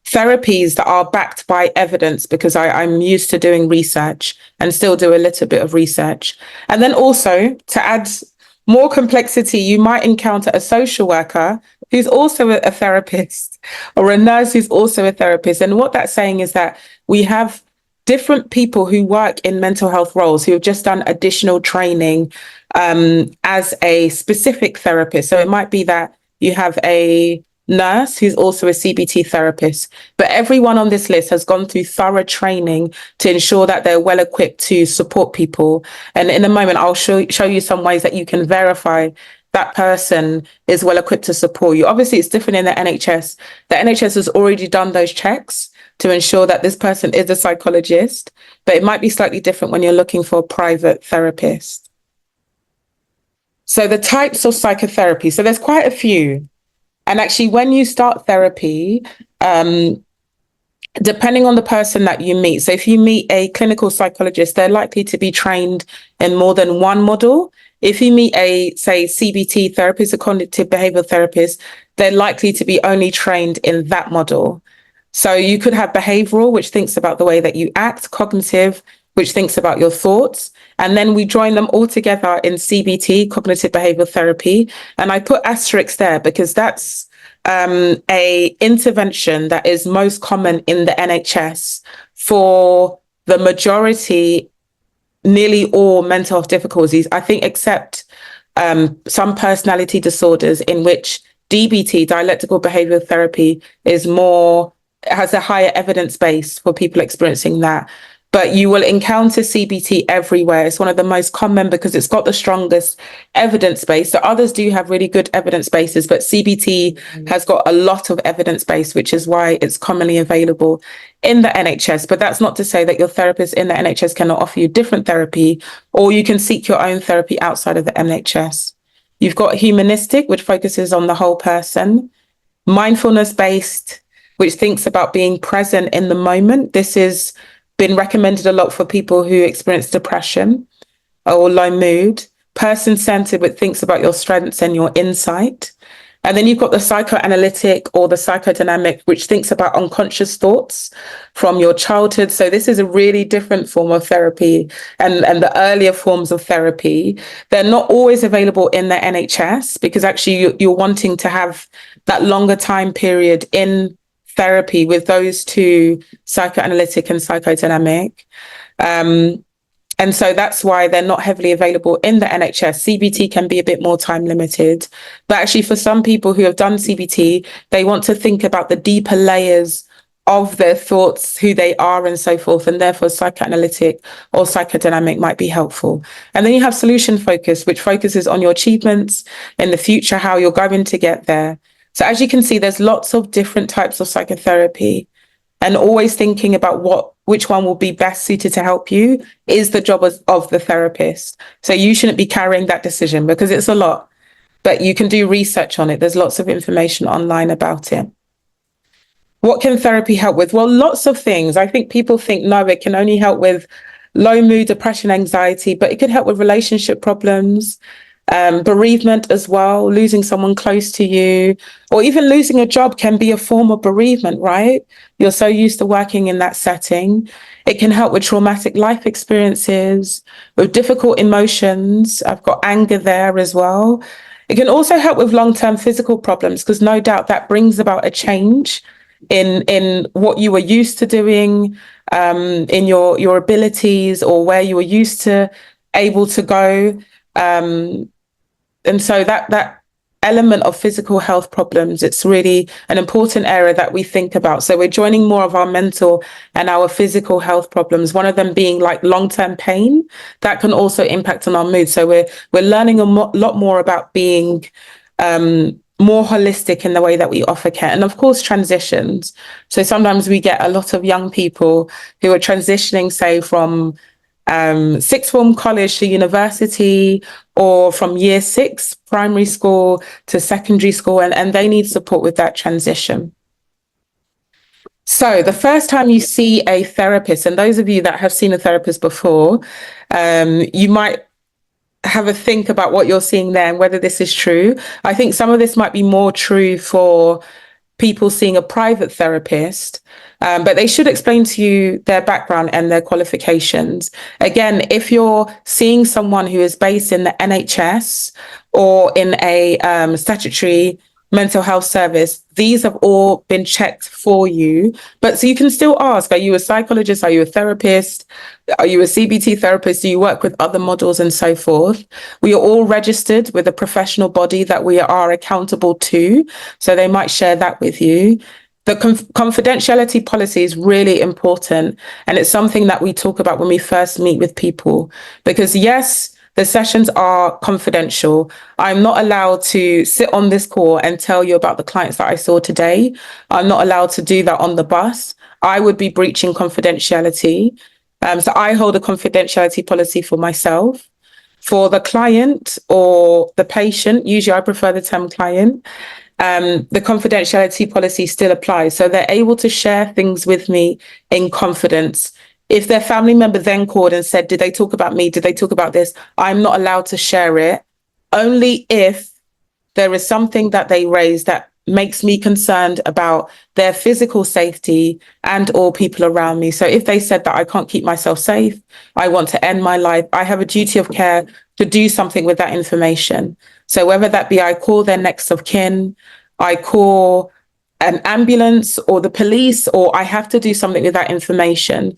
therapies that are backed by evidence because I'm used to doing research and still do a little bit of research. And then also to add more complexity, you might encounter a social worker who's also a therapist, or a nurse who's also a therapist. And what that's saying is that we have different people who work in mental health roles who have just done additional training as a specific therapist. So it might be that you have a nurse who's also a CBT therapist, but everyone on this list has gone through thorough training to ensure that they're well equipped to support people. And in a moment, I'll show you some ways that you can verify that person is well equipped to support you. Obviously, it's different in the NHS. The NHS has already done those checks to ensure that this person is a psychologist, but it might be slightly different when you're looking for a private therapist. So the types of psychotherapy. So there's quite a few. And actually, when you start therapy, depending on the person that you meet, so if you meet a clinical psychologist, they're likely to be trained in more than one model. If you meet a, say, CBT therapist, a cognitive behavioral therapist, they're likely to be only trained in that model. So you could have behavioral, which thinks about the way that you act, cognitive, which thinks about your thoughts. And then we join them all together in CBT, cognitive behavioral therapy. And I put asterisks there because that's a intervention that is most common in the NHS for the majority, nearly all mental health difficulties, I think, except some personality disorders in which DBT, dialectical behavioral therapy, has a higher evidence base for people experiencing that. but you will encounter CBT everywhere. It's one of the most common because it's got the strongest evidence base. So others do have really good evidence bases, but CBT has got a lot of evidence base, which is why it's commonly available in the NHS. But that's not to say that your therapist in the NHS cannot offer you different therapy, or you can seek your own therapy outside of the NHS. You've got humanistic, which focuses on the whole person, mindfulness-based, which thinks about being present in the moment. This has been recommended a lot for people who experience depression or low mood. Person-centered, which thinks about your strengths and your insight. And then you've got the psychoanalytic or the psychodynamic, which thinks about unconscious thoughts from your childhood. So this is a really different form of therapy, and the earlier forms of therapy. They're not always available in the NHS because actually you're wanting to have that longer time period in therapy with those two, psychoanalytic and psychodynamic. And so that's why they're not heavily available in the NHS. CBT can be a bit more time limited. But actually for some people who have done CBT, they want to think about the deeper layers of their thoughts, who they are and so forth. And therefore psychoanalytic or psychodynamic might be helpful. And then you have solution focus, which focuses on your achievements in the future, how you're going to get there. So as you can see, there's lots of different types of psychotherapy, and always thinking about which one will be best suited to help you is the job of the therapist. So you shouldn't be carrying that decision because it's a lot, but you can do research on it. There's lots of information online about it. What can therapy help with? Well, lots of things. I think people think, no, it can only help with low mood, depression, anxiety, but it could help with relationship problems, bereavement as well, losing someone close to you, or even losing a job can be a form of bereavement, right? You're so used to working in that setting. It can help with traumatic life experiences, with difficult emotions. I've got anger there as well. It can also help with long-term physical problems because no doubt that brings about a change in what you were used to doing, in your abilities or where you were used to able to go. And so that element of physical health problems, it's really an important area that we think about. So we're joining more of our mental and our physical health problems, one of them being like long-term pain that can also impact on our mood. So we're learning a lot more about being more holistic in the way that we offer care. And of course, transitions. So sometimes we get a lot of young people who are transitioning, say, from sixth form college to university, or from year 6 primary school to secondary school, and they need support with that transition. So the first time you see a therapist, and those of you that have seen a therapist before, you might have a think about what you're seeing there and whether this is true. I think some of this might be more true for people seeing a private therapist, but they should explain to you their background and their qualifications. Again, if you're seeing someone who is based in the NHS or in a statutory mental health service, these have all been checked for you. But so you can still ask, are you a psychologist? Are you a therapist? Are you a CBT therapist? Do you work with other models and so forth? We are all registered with a professional body that we are accountable to. So they might share that with you. The confidentiality policy is really important. And it's something that we talk about when we first meet with people, because yes, the sessions are confidential. I'm not allowed to sit on this call and tell you about the clients that I saw today. I'm not allowed to do that on the bus. I would be breaching confidentiality. So I hold a confidentiality policy for myself. For the client or the patient, usually I prefer the term client, the confidentiality policy still applies. So they're able to share things with me in confidence. If their family member then called and said, did they talk about me? Did they talk about this? I'm not allowed to share it, only if there is something that they raise that makes me concerned about their physical safety and or people around me. So if they said that I can't keep myself safe, I want to end my life, I have a duty of care to do something with that information. So whether that be I call their next of kin, I call an ambulance or the police, or I have to do something with that information.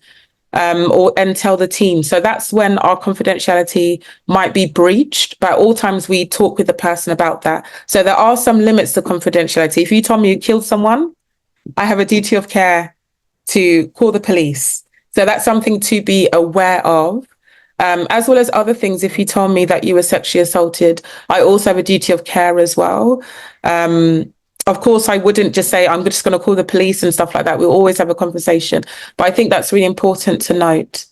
And tell the team. So that's when our confidentiality might be breached. But at all times we talk with the person about that. So there are some limits to confidentiality. If you told me you killed someone, I have a duty of care to call the police, So that's something to be aware of. As well as other things, if you tell me that you were sexually assaulted, I also have a duty of care as well. Of course, I wouldn't just say, I'm just going to call the police and stuff like that. We'll always have a conversation. But I think that's really important to note.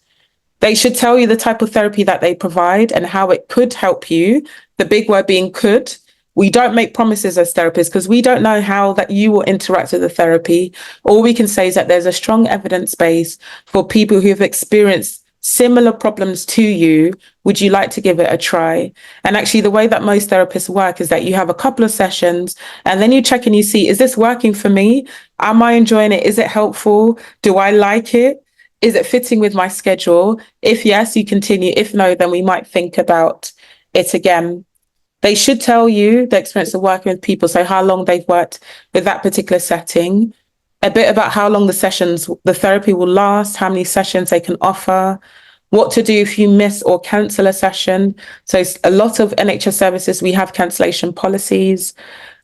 They should tell you the type of therapy that they provide and how it could help you. The big word being could. We don't make promises as therapists because we don't know how that you will interact with the therapy. All we can say is that there's a strong evidence base for people who have experienced similar problems to you. Would you like to give it a try? And actually, the way that most therapists work is that you have a couple of sessions and then you check and you see, is this working for me? Am I enjoying it? Is it helpful? Do I like it? Is it fitting with my schedule? If yes, you continue. If no, then we might think about it again. They should tell you the experience of working with people, so how long they've worked with that particular setting, a bit about how long the therapy will last, how many sessions they can offer, what to do if you miss or cancel a session. So a lot of NHS services, we have cancellation policies.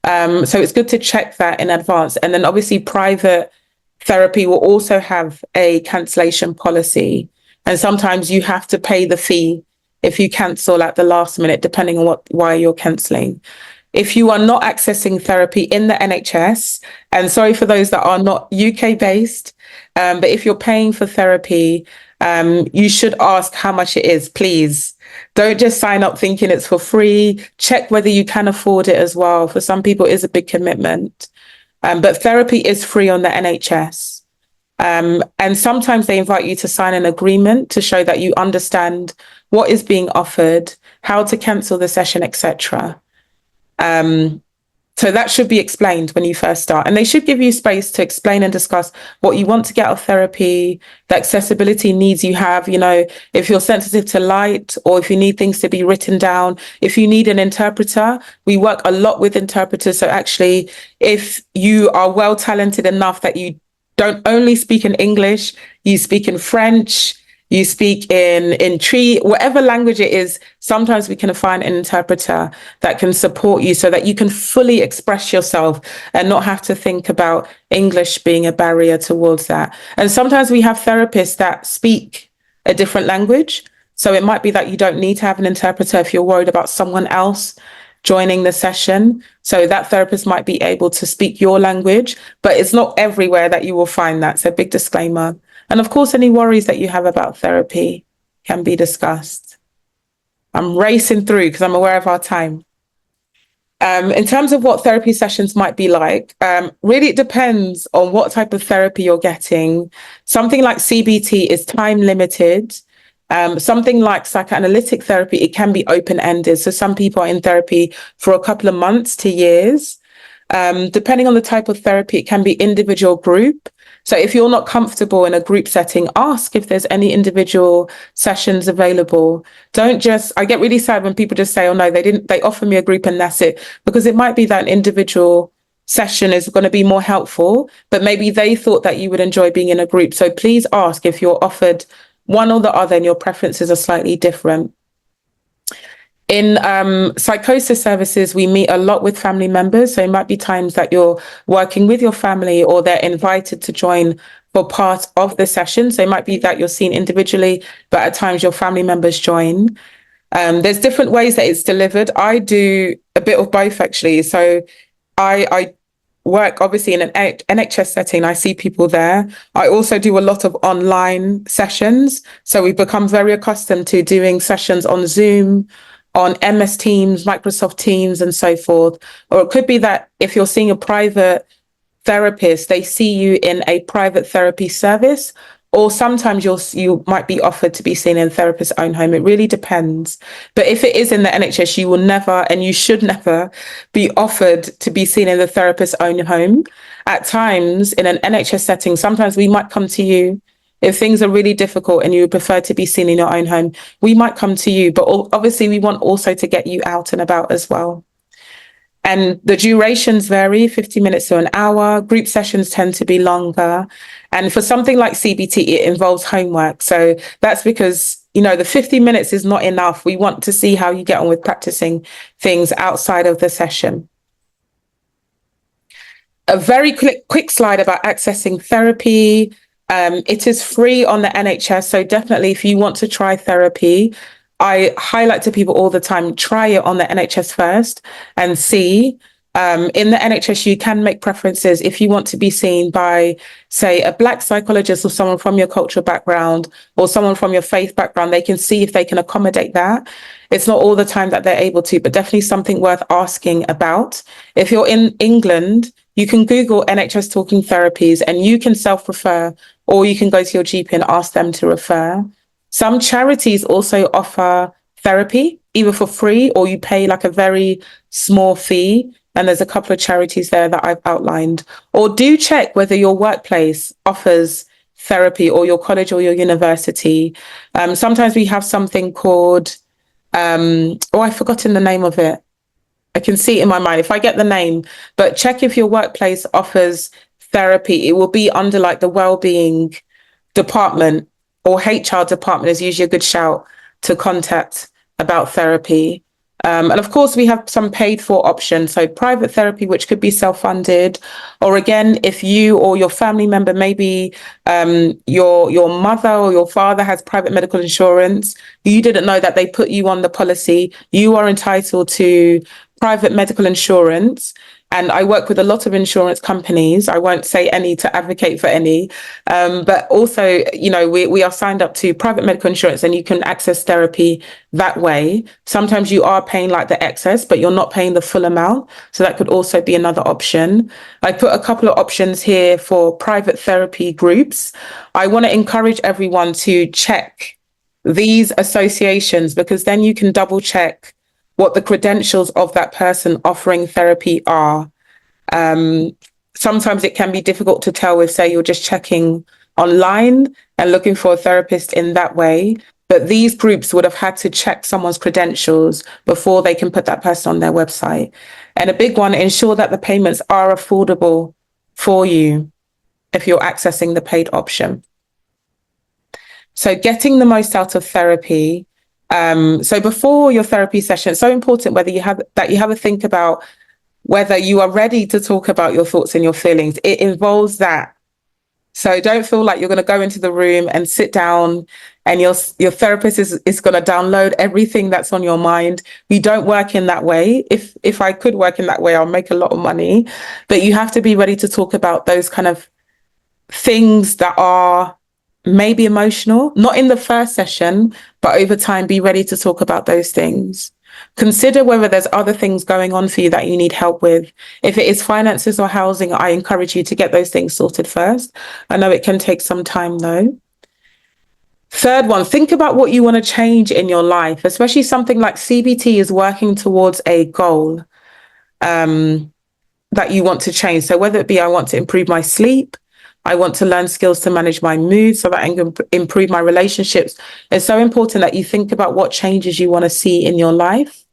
So it's good to check that in advance. And then obviously private therapy will also have a cancellation policy. And sometimes you have to pay the fee if you cancel at the last minute, depending on why you're cancelling. If you are not accessing therapy in the NHS, and sorry for those that are not UK based, but if you're paying for therapy, you should ask how much it is, please. Don't just sign up thinking it's for free. Check whether you can afford it as well. For some people, it is a big commitment. But therapy is free on the NHS. And sometimes they invite you to sign an agreement to show that you understand what is being offered, how to cancel the session, etc. So that should be explained when you first start. And they should give you space to explain and discuss what you want to get out of therapy, the accessibility needs you have, if you're sensitive to light or if you need things to be written down, if you need an interpreter. We work a lot with interpreters. So actually, if you are well talented enough that you don't only speak in English, you speak in French, you speak in Tree, whatever language it is, sometimes we can find an interpreter that can support you so that you can fully express yourself and not have to think about English being a barrier towards that. And sometimes we have therapists that speak a different language. So it might be that you don't need to have an interpreter if you're worried about someone else joining the session. So that therapist might be able to speak your language, but it's not everywhere that you will find that. So big disclaimer. And of course, any worries that you have about therapy can be discussed. I'm racing through because I'm aware of our time. In terms of what therapy sessions might be like, really it depends on what type of therapy you're getting. Something like CBT is time limited. Something like psychoanalytic therapy, it can be open-ended. So some people are in therapy for a couple of months to years. Depending on the type of therapy, it can be individual group. So if you're not comfortable in a group setting, ask if there's any individual sessions available. I get really sad when people just say, oh no, they offer me a group and that's it. Because it might be that an individual session is going to be more helpful, but maybe they thought that you would enjoy being in a group. So please ask if you're offered one or the other and your preferences are slightly different. In psychosis services, we meet a lot with family members. So it might be times that you're working with your family or they're invited to join for part of the session. So it might be that you're seen individually, but at times your family members join. There's different ways that it's delivered. I do a bit of both, actually. So I work obviously in an NHS setting. I see people there. I also do a lot of online sessions. So we've become very accustomed to doing sessions on Zoom, on MS Teams, Microsoft Teams, and so forth. Or it could be that if you're seeing a private therapist, they see you in a private therapy service, or sometimes you might be offered to be seen in a therapist's own home. It really depends. But if it is in the NHS, you will never, and you should never, be offered to be seen in the therapist's own home. At times, in an NHS setting, sometimes we might come to you. If things are really difficult and you would prefer to be seen in your own home, we might come to you. But obviously, we want also to get you out and about as well. And the durations vary, 50 minutes to an hour. Group sessions tend to be longer. And for something like CBT, it involves homework. So that's because, the 50 minutes is not enough. We want to see how you get on with practicing things outside of the session. A very quick slide about accessing therapy. It is free on the NHS. So definitely, if you want to try therapy, I highlight to people all the time, try it on the NHS first and see. In the NHS, you can make preferences if you want to be seen by, say, a Black psychologist or someone from your cultural background or someone from your faith background. They can see if they can accommodate that. It's not all the time that they're able to, but definitely something worth asking about. If you're in England, you can Google NHS talking therapies and you can self-refer, or you can go to your GP and ask them to refer. Some charities also offer therapy, either for free or you pay like a very small fee. And there's a couple of charities there that I've outlined. Or do check whether your workplace offers therapy, or your college or your university. Sometimes we have something called, I've forgotten the name of it. I can see it in my mind if I get the name, but check if your workplace offers therapy. It will be under like the wellbeing department, or HR department is usually a good shout to contact about therapy. And of course, we have some paid for options. So private therapy, which could be self-funded, or again, if you or your family member, maybe your mother or your father has private medical insurance, you didn't know that they put you on the policy, you are entitled to private medical insurance. And I work with a lot of insurance companies. I won't say any to advocate for any, but also, we are signed up to private medical insurance and you can access therapy that way. Sometimes you are paying like the excess, but you're not paying the full amount. So that could also be another option. I put a couple of options here for private therapy groups. I want to encourage everyone to check these associations, because then you can double check what the credentials of that person offering therapy are. Sometimes it can be difficult to tell if, say, you're just checking online and looking for a therapist in that way. But these groups would have had to check someone's credentials before they can put that person on their website. And a big one, ensure that the payments are affordable for you if you're accessing the paid option. So getting the most out of therapy. So before your therapy session, it's so important whether you have a think about whether you are ready to talk about your thoughts and your feelings. It involves that. So don't feel like you're going to go into the room and sit down and your therapist is going to download everything that's on your mind. We don't work in that way. If I could work in that way, I'll make a lot of money. But you have to be ready to talk about those kind of things that are maybe emotional, not in the first session, but over time, be ready to talk about those things. Consider whether there's other things going on for you that you need help with. If it is finances or housing, I encourage you to get those things sorted first. I know it can take some time though. Third one, think about what you want to change in your life, especially something like CBT is working towards a goal that you want to change. So whether it be, I want to improve my sleep, I want to learn skills to manage my mood so that I can improve my relationships. It's so important that you think about what changes you want to see in your life.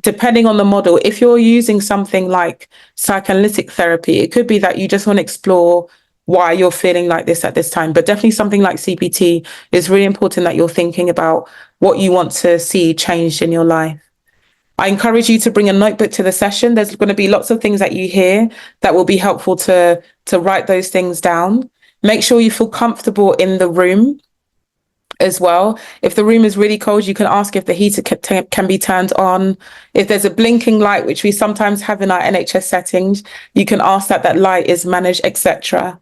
Depending on the model, if you're using something like psychoanalytic therapy, it could be that you just want to explore why you're feeling like this at this time. But definitely something like CBT is really important that you're thinking about what you want to see changed in your life. I encourage you to bring a notebook to the session. There's going to be lots of things that you hear that will be helpful to write those things down. Make sure you feel comfortable in the room as well. If the room is really cold, you can ask if the heater can be turned on. If there's a blinking light, which we sometimes have in our NHS settings, you can ask that light is managed, etc.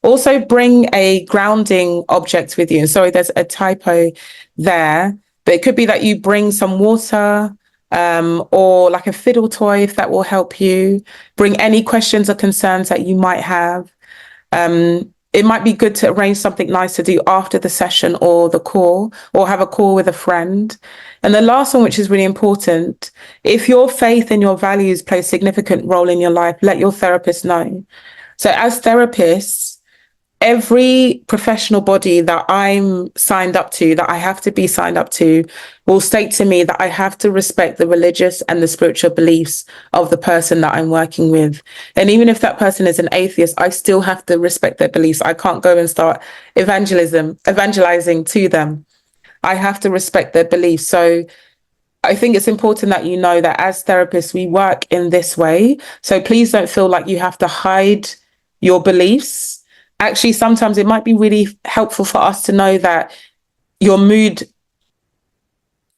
Also bring a grounding object with you. And sorry, there's a typo there, but it could be that you bring some water, or like a fiddle toy, if that will help you. Bring any questions or concerns that you might have. It might be good to arrange something nice to do after the session or the call, or have a call with a friend. And the last one, which is really important, if your faith and your values play a significant role in your life, let your therapist know. So as therapists, every professional body that I'm signed up to, that I have to be signed up to, will state to me that I have to respect the religious and the spiritual beliefs of the person that I'm working with. And even if that person is an atheist, I still have to respect their beliefs. I can't go and start evangelizing to them. I have to respect their beliefs. So I think it's important that you know that as therapists, we work in this way. So please don't feel like you have to hide your beliefs. actually sometimes it might be really helpful for us to know that your mood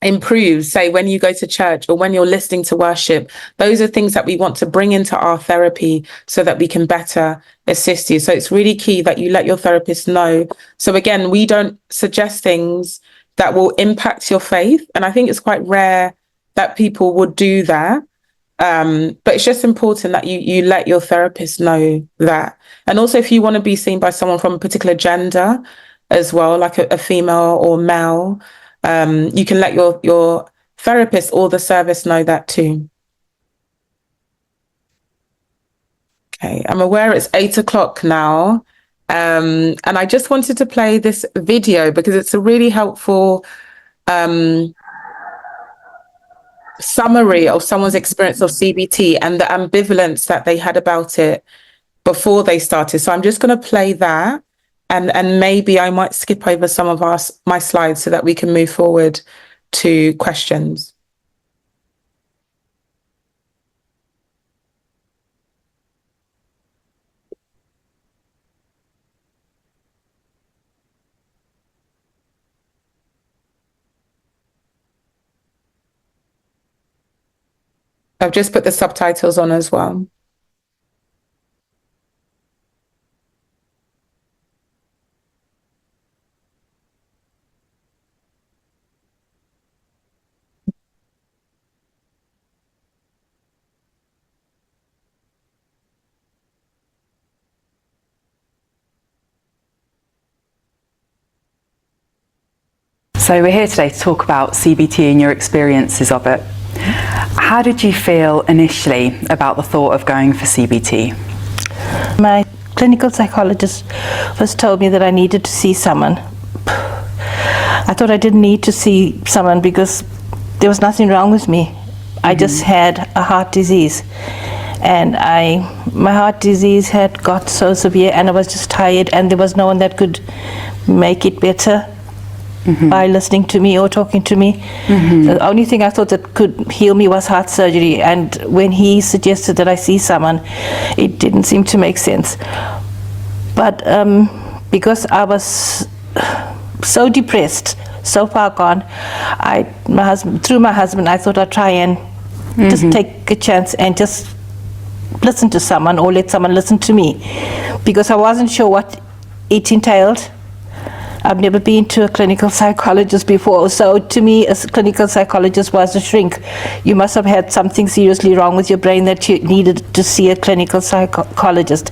improves, say when you go to church or when you're listening to worship. Those are things that we want to bring into our therapy so that we can better assist you. So it's really key that you let your therapist know. So again, we don't suggest things that will impact your faith. And I think it's quite rare that people would do that. But it's just important that you let your therapist know that. And also if you want to be seen by someone from a particular gender as well, like a female or male, you can let your therapist or the service know that too. Okay, I'm aware it's 8 o'clock now. And I just wanted to play this video because it's a really helpful summary of someone's experience of CBT and the ambivalence that they had about it before they started. So I'm just going to play that, and maybe I might skip over some of my slides so that we can move forward to questions. I've just put the subtitles on as well. So we're here today to talk about CBT and your experiences of it. How did you feel initially about the thought of going for CBT? My clinical psychologist first told me that I needed to see someone. I thought I didn't need to see someone because there was nothing wrong with me. I just had a heart disease, and my heart disease had got so severe, and I was just tired, and there was no one that could make it better by listening to me or talking to me. The only thing I thought that could heal me was heart surgery, and when he suggested that I see someone, it didn't seem to make sense. But because I was so depressed, so far gone, through my husband, I thought I'd try and just take a chance and just listen to someone, or let someone listen to me, because I wasn't sure what it entailed. I've never been to a clinical psychologist before, so to me a clinical psychologist was a shrink. You must have had something seriously wrong with your brain that you needed to see a clinical psychologist,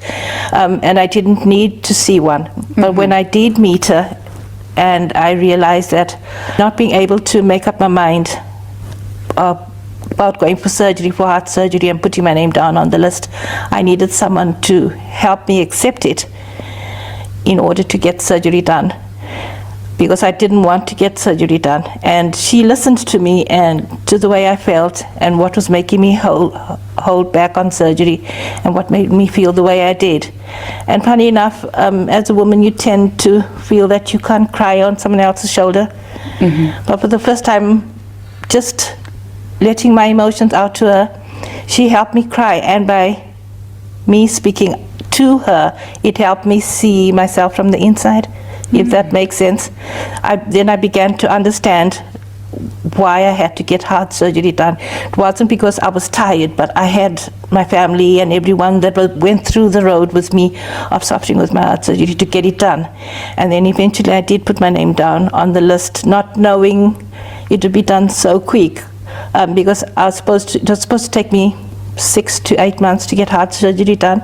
and I didn't need to see one. But when I did meet her, and I realized that not being able to make up my mind about going for surgery, for heart surgery, and putting my name down on the list, I needed someone to help me accept it in order to get surgery done, because I didn't want to get surgery done. And she listened to me and to the way I felt and what was making me hold back on surgery and what made me feel the way I did. And funny enough, as a woman, you tend to feel that you can't cry on someone else's shoulder. But for the first time, just letting my emotions out to her, she helped me cry. And by me speaking to her, it helped me see myself from the inside, if that makes sense. Then I began to understand why I had to get heart surgery done. It wasn't because I was tired, but I had my family and everyone that went through the road with me of suffering with my heart surgery to get it done. And then eventually I did put my name down on the list, not knowing it would be done so quick, because it was supposed to take me 6 to 8 months to get heart surgery done.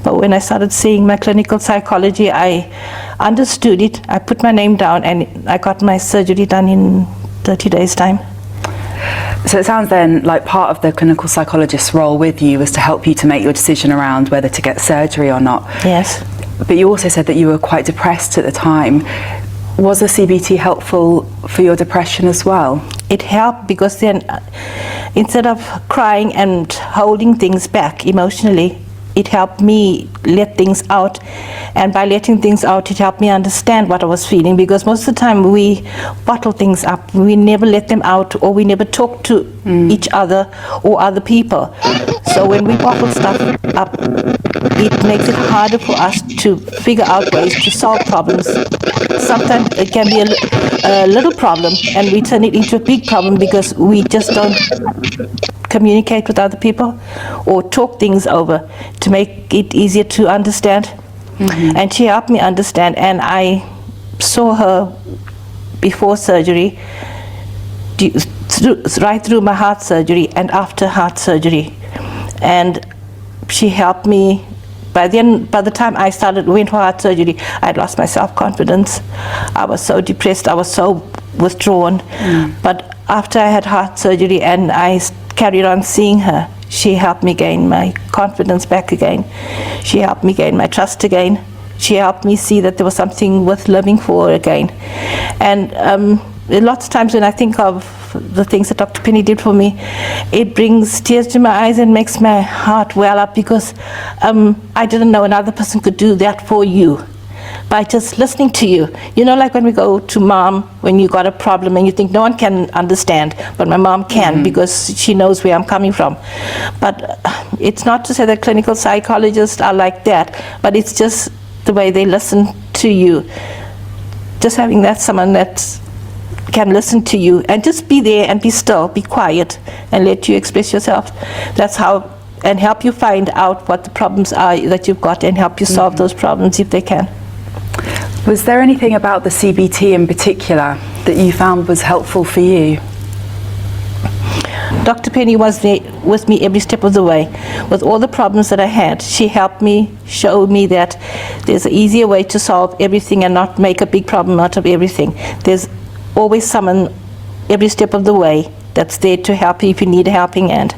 But when I started seeing my clinical psychology, I understood it. I put my name down and I got my surgery done in 30 days' time. So it sounds then like part of the clinical psychologist's role with you was to help you to make your decision around whether to get surgery or not. Yes. But you also said that you were quite depressed at the time. Was the CBT helpful for your depression as well? It helped because then instead of crying and holding things back emotionally, it helped me let things out, and by letting things out, it helped me understand what I was feeling, because most of the time we bottle things up. We never let them out, or we never talk to each other or other people. So when we bottle stuff up, it makes it harder for us to figure out ways to solve problems. Sometimes it can be a little problem, and we turn it into a big problem because we just don't communicate with other people or talk things over to make it easier to understand. And she helped me understand, and I saw her before surgery, right through my heart surgery and after heart surgery, and she helped me. By the time I went for heart surgery, I'd lost my self-confidence. I was so depressed, I was so withdrawn. But after I had heart surgery and I carried on seeing her, she helped me gain my confidence back again. She helped me gain my trust again. She helped me see that there was something worth living for again. And lots of times when I think of the things that Dr. Penny did for me, it brings tears to my eyes and makes my heart well up, because I didn't know another person could do that for you by just listening to you. You know, like when we go to mom, when you got a problem and you think no one can understand, but my mom can, because she knows where I'm coming from. But it's not to say that clinical psychologists are like that, but it's just the way they listen to you. Just having that someone that can listen to you and just be there and be still, be quiet, and let you express yourself. That's how, and help you find out what the problems are that you've got, and help you solve those problems if they can. Was there anything about the CBT in particular that you found was helpful for you? Dr. Penny was there with me every step of the way. With all the problems that I had, she helped me, showed me that there's an easier way to solve everything and not make a big problem out of everything. There's always someone every step of the way that's there to help you if you need a helping hand.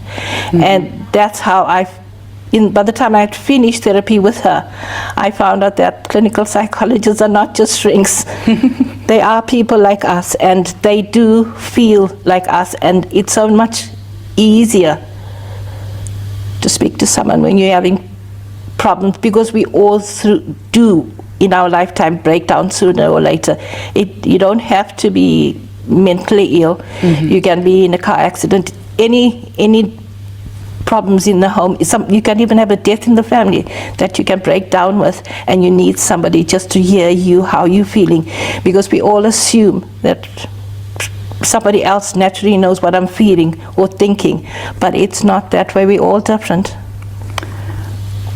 And that's how by the time I had finished therapy with her, I found out that clinical psychologists are not just shrinks. They are people like us, and they do feel like us, and it's so much easier to speak to someone when you're having problems, because we all do in our lifetime break down sooner or later. You don't have to be mentally ill. You can be in a car accident, any problems in the home. You can even have a death in the family that you can break down with, and you need somebody just to hear you, how you're feeling, because we all assume that somebody else naturally knows what I'm feeling or thinking, but it's not that way. We're all different.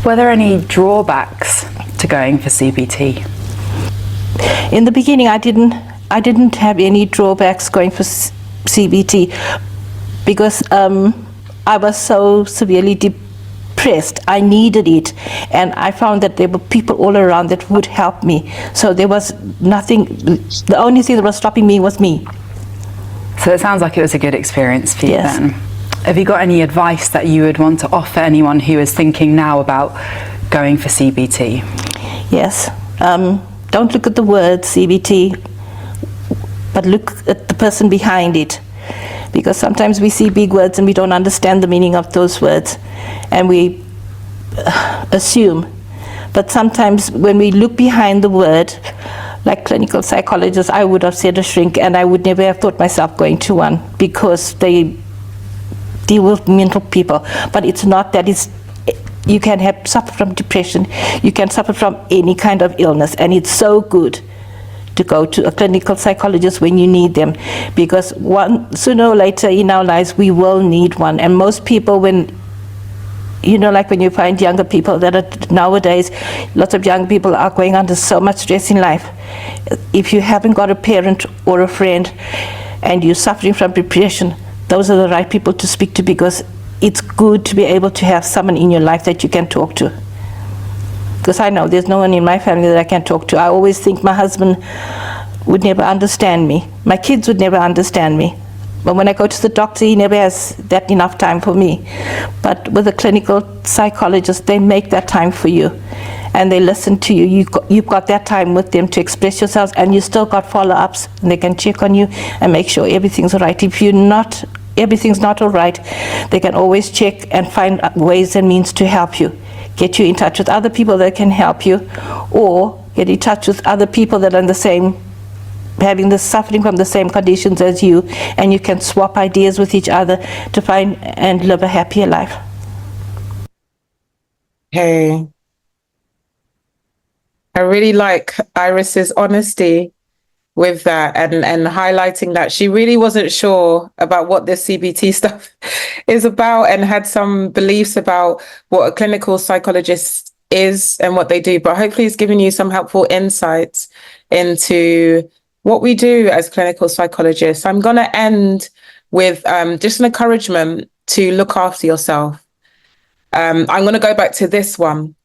Were there any drawbacks to going for CBT? In the beginning, I didn't have any drawbacks going for CBT, because I was so severely depressed. I needed it, and I found that there were people all around that would help me. So there was nothing, the only thing that was stopping me was me. So it sounds like it was a good experience for you. Yes. Then. Have you got any advice that you would want to offer anyone who is thinking now about going for CBT? Yes. Don't look at the word CBT, but look at the person behind it. Because sometimes we see big words and we don't understand the meaning of those words, and we assume. But sometimes when we look behind the word, like clinical psychologists, I would have said a shrink, and I would never have thought myself going to one, because they deal with mental people. But it's not that. You can suffer from depression, you can suffer from any kind of illness, and it's so good to go to a clinical psychologist when you need them, because sooner or later in our lives we will need one. And most people, when you find younger people that are nowadays, lots of young people are going under so much stress in life. If you haven't got a parent or a friend and you're suffering from depression, those are the right people to speak to, because it's good to be able to have someone in your life that you can talk to. Because I know there's no one in my family that I can talk to. I always think my husband would never understand me. My kids would never understand me. But when I go to the doctor, he never has that enough time for me. But with a clinical psychologist, they make that time for you, and they listen to you. You've got that time with them to express yourselves, and you still got follow-ups, and they can check on you and make sure everything's all right. If everything's not all right, they can always check and find ways and means to help you get you in touch with other people that can help you, or get in touch with other people that are in the same, having the suffering from the same conditions as you, and you can swap ideas with each other to find and live a happier life. Hey, I really like Iris's honesty with that and highlighting that she really wasn't sure about what this CBT stuff is about and had some beliefs about what a clinical psychologist is and what they do. But hopefully it's given you some helpful insights into what we do as clinical psychologists. I'm going to end with just an encouragement to look after yourself. I'm going to go back to this one,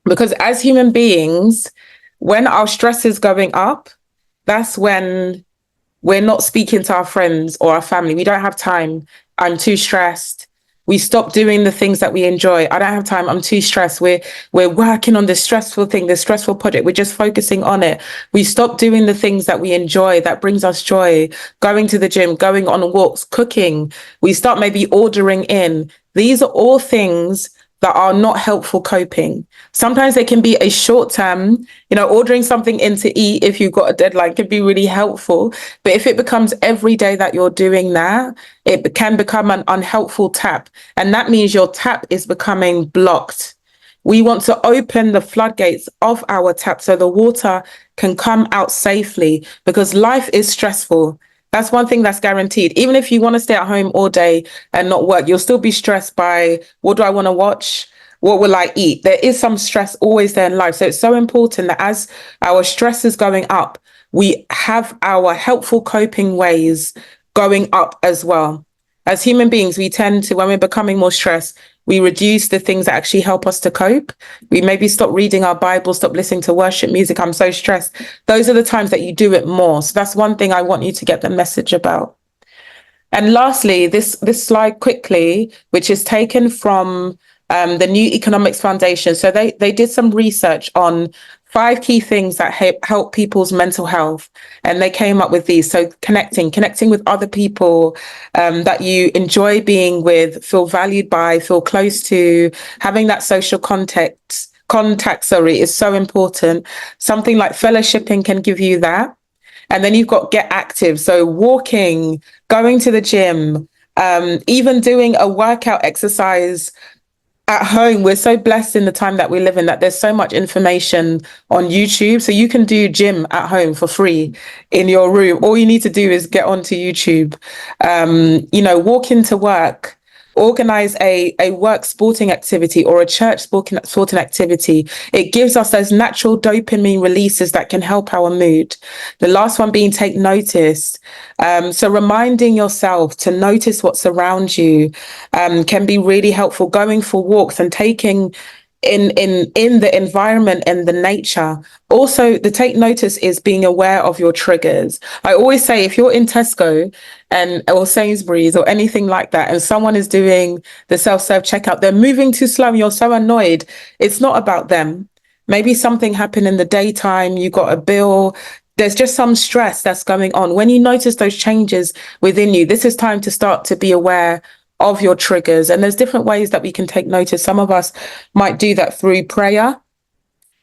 because as human beings, when our stress is going up, that's when we're not speaking to our friends or our family. We don't have time. I'm too stressed. We stop doing the things that we enjoy. I don't have time. I'm too stressed. We're working on this stressful thing, this stressful project. We're just focusing on it. We stop doing the things that we enjoy, that brings us joy, going to the gym, going on walks, cooking. We start maybe ordering in. These are all things that are not helpful coping. Sometimes they can be a short term, ordering something in to eat if you've got a deadline can be really helpful. But if it becomes every day that you're doing that, it can become an unhelpful tap. And that means your tap is becoming blocked. We want to open the floodgates of our tap so the water can come out safely, because life is stressful. That's one thing that's guaranteed. Even if you want to stay at home all day and not work, you'll still be stressed by, what do I want to watch? What will I eat? There is some stress always there in life. So it's so important that as our stress is going up, we have our helpful coping ways going up as well. As human beings, we tend to, when we're becoming more stressed, we reduce the things that actually help us to cope. We maybe stop reading our Bible, stop listening to worship music. I'm so stressed. Those are the times that you do it more. So that's one thing I want you to get the message about. And lastly, this slide quickly, which is taken from the New Economics Foundation. So they did some research on 5 key things that help people's mental health. And they came up with these. So connecting with other people that you enjoy being with, feel valued by, feel close to, having that social contact, is so important. Something like fellowshipping can give you that. And then you've got get active. So walking, going to the gym, even doing a workout exercise at home. We're so blessed in the time that we live in that there's so much information on YouTube. So you can do gym at home for free in your room. All you need to do is get onto YouTube, walk into work, organize a work sporting activity or a church sporting activity. It gives us those natural dopamine releases that can help our mood. The last one being take notice. So reminding yourself to notice what's around you can be really helpful. Going for walks and taking in the environment and the nature. Also, the take notice is being aware of your triggers. I always say, if you're in Tesco or Sainsbury's or anything like that, and someone is doing the self-serve checkout, they're moving too slow and you're so annoyed. It's not about them. Maybe something happened in the daytime, you got a bill, there's just some stress that's going on. When you notice those changes within you, this is time to start to be aware of your triggers. And there's different ways that we can take notice. Some of us might do that through prayer,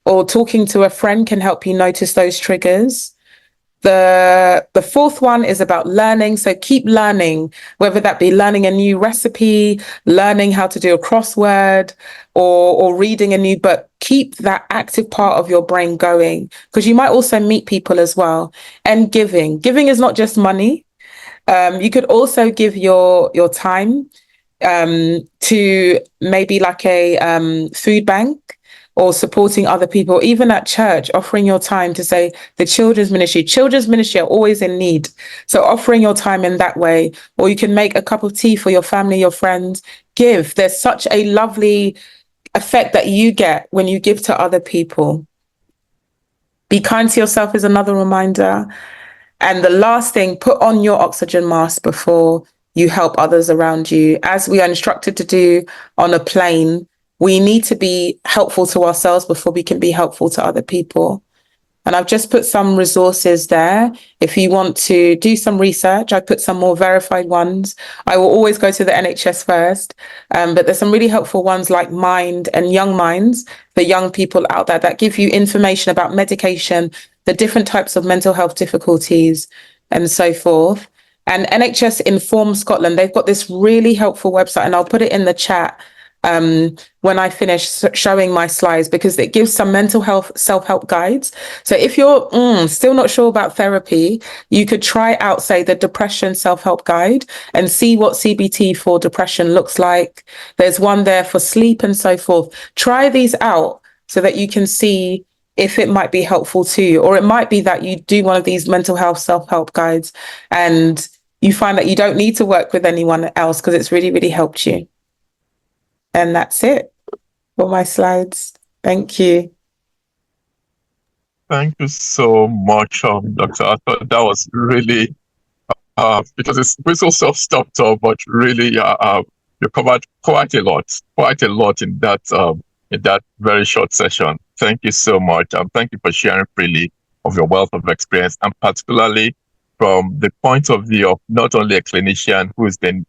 or talking to a friend can help you notice those triggers. The 4th one is about learning. So keep learning, whether that be learning a new recipe, learning how to do a crossword, or reading a new book. Keep that active part of your brain going, because you might also meet people as well. And giving is not just money. You could also give your time to maybe like a food bank, or supporting other people, even at church, offering your time to say the children's ministry are always in need. So offering your time in that way, or you can make a cup of tea for your family, your friends. Give. There's such a lovely effect that you get when you give to other people. Be kind to yourself is another reminder. And the last thing, put on your oxygen mask before you help others around you. As we are instructed to do on a plane, we need to be helpful to ourselves before we can be helpful to other people. And I've just put some resources there. If you want to do some research, I put some more verified ones. I will always go to the NHS first, but there's some really helpful ones like Mind and Young Minds for young people out there that give you information about medication, the different types of mental health difficulties, and so forth. And NHS Inform Scotland, they've got this really helpful website, and I'll put it in the chat when I finish showing my slides, because it gives some mental health self-help guides. So if you're still not sure about therapy, you could try out, say, the depression self-help guide and see what CBT for depression looks like. There's one there for sleep and so forth. Try these out so that you can see if it might be helpful to you, or it might be that you do one of these mental health self-help guides and you find that you don't need to work with anyone else because it's really, really helped you. And that's it for my slides. Thank you. Thank you so much, Dr. I thought that was really, because it's whistle stop stop talk, but really, you covered quite a lot in that very short session. Thank you so much. Thank you for sharing freely of your wealth of experience, and particularly from the point of view of not only a clinician who's been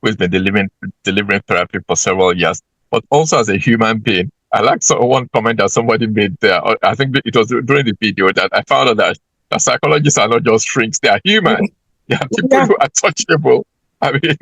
delivering therapy for several years, but also as a human being. I like one comment that somebody made there. I think it was during the video that I found out that psychologists are not just shrinks; they are human. They are people who are touchable. I mean,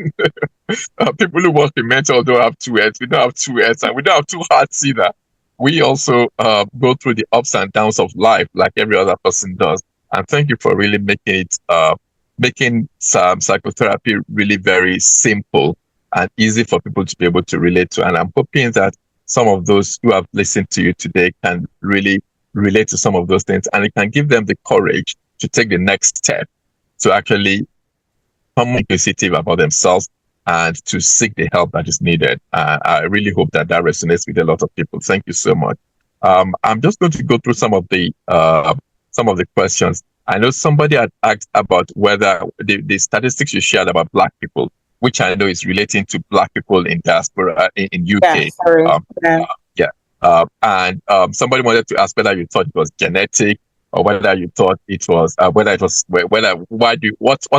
people who work in mental don't have two heads. We don't have two heads, and we don't have two hearts either. We also go through the ups and downs of life like every other person does. And thank you for really making some psychotherapy really very simple and easy for people to be able to relate to. And I'm hoping that some of those who have listened to you today can really relate to some of those things, and it can give them the courage to take the next step to actually become inquisitive about themselves and to seek the help that is needed. I really hope that resonates with a lot of people. Thank you so much. I'm just going to go through some of the questions. I know somebody had asked about whether the statistics you shared about Black people, which I know is relating to Black people in diaspora in UK. And somebody wanted to ask whether you thought it was genetic or whether you thought it was what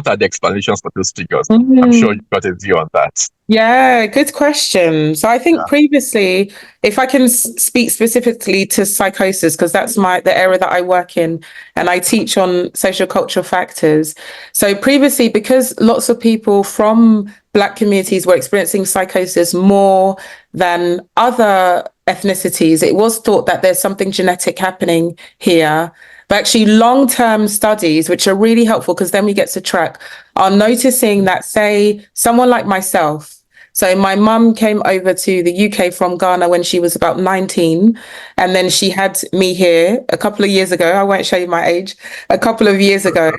are the explanations for those figures? I'm sure you've got a view on that. Yeah, good question. So I think previously, if I can speak specifically to psychosis, because that's the area that I work in, and I teach on social cultural factors. So previously, because lots of people from Black communities were experiencing psychosis more than other ethnicities, it was thought that there's something genetic happening here. But actually, long-term studies, which are really helpful because then we get to track, are noticing that, say, someone like myself. So my mum came over to the UK from Ghana when she was about 19, and then she had me here a couple of years ago. I won't show you my age, a couple of years ago.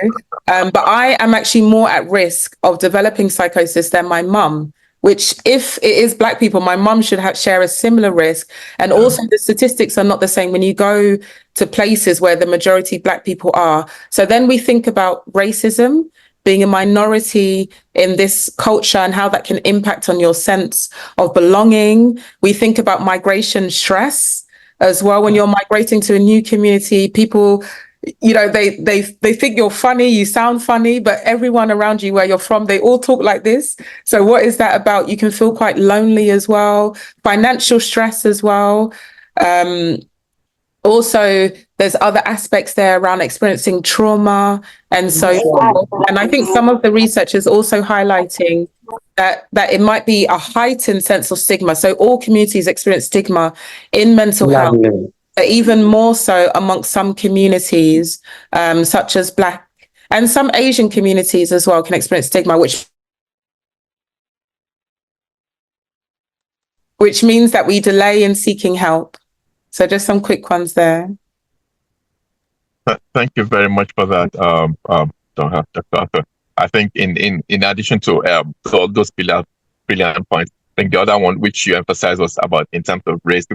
But I am actually more at risk of developing psychosis than my mum, which if it is Black people, my mum should share a similar risk. And also the statistics are not the same when you go to places where the majority Black people are. So then we think about racism, being a minority in this culture and how that can impact on your sense of belonging. We think about migration stress as well. When you're migrating to a new community, people, you know, they think you're funny, you sound funny, but everyone around you where you're from, they all talk like this. So what is that about? You can feel quite lonely as well, financial stress as well. Also, there's other aspects there around experiencing trauma and so forth. And I think some of the research is also highlighting that it might be a heightened sense of stigma. So all communities experience stigma in mental health, but even more so amongst some communities, such as Black and some Asian communities as well can experience stigma, which means that we delay in seeking help. So just some quick ones there. Thank you very much for that, Dr. Arthur. I think in addition to all those brilliant points, I think the other one which you emphasized was about in terms of race,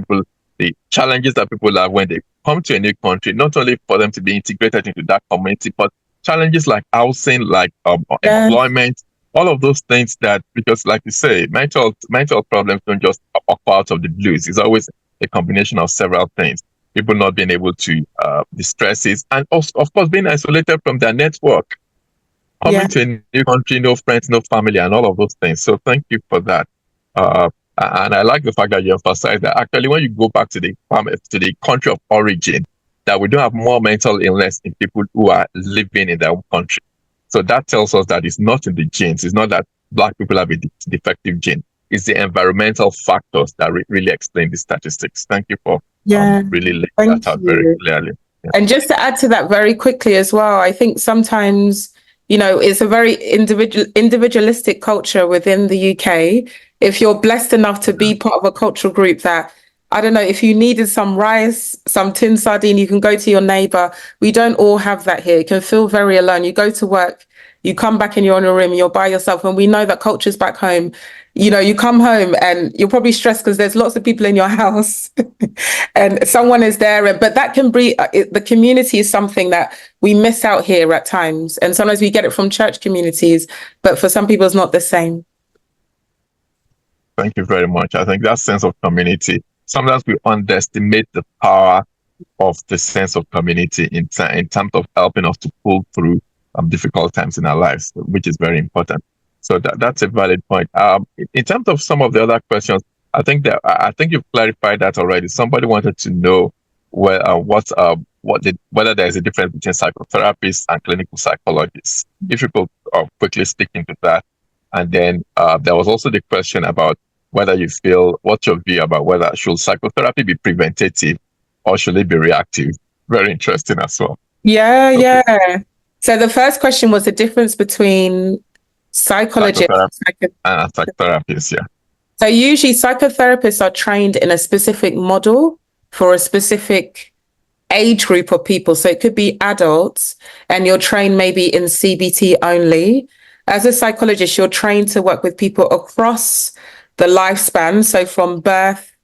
the challenges that people have when they come to a new country, not only for them to be integrated into that community, but challenges like housing, like employment, all of those things because like you say, mental problems don't just occur out of the blues. It's always a combination of several things. people not being able to, the stresses, and also, of course, being isolated from their network, coming to a new country, no friends, no family, and all of those things. So thank you for that. And I like the fact that you emphasize that actually when you go back to the country of origin, that we don't have more mental illness in people who are living in their own country. So that tells us that it's not in the genes. It's not that Black people have a defective gene. It's the environmental factors that really explain the statistics. Thank you for really laying that out very clearly. Yeah. And just to add to that very quickly as well, I think sometimes, you know, it's a very individualistic culture within the UK. If you're blessed enough to be part of a cultural group that, I don't know, if you needed some rice, some tin sardine, you can go to your neighbor. We don't all have that here. You can feel very alone. You go to work, you come back and you're in a room, you're by yourself. And we know that cultures back home, you know, you come home and you're probably stressed because there's lots of people in your house and someone is there. But that can be, the community is something that we miss out here at times. And sometimes we get it from church communities, but for some people, it's not the same. Thank you very much. I think that sense of community, sometimes we underestimate the power of the sense of community in terms of helping us to pull through difficult times in our lives, which is very important. So that's a valid point. In terms of some of the other questions, I think you've clarified that already. Somebody wanted to know whether there is a difference between psychotherapists and clinical psychologists. If you could quickly speak into that. And then there was also the question about whether you feel, what's your view about whether should psychotherapy be preventative or should it be reactive? Very interesting as well. Yeah. So the first question was the difference between psychologists and psychotherapists, yeah. So usually psychotherapists are trained in a specific model for a specific age group of people. So it could be adults and you're trained maybe in CBT only. As a psychologist, you're trained to work with people across the lifespan. So from birth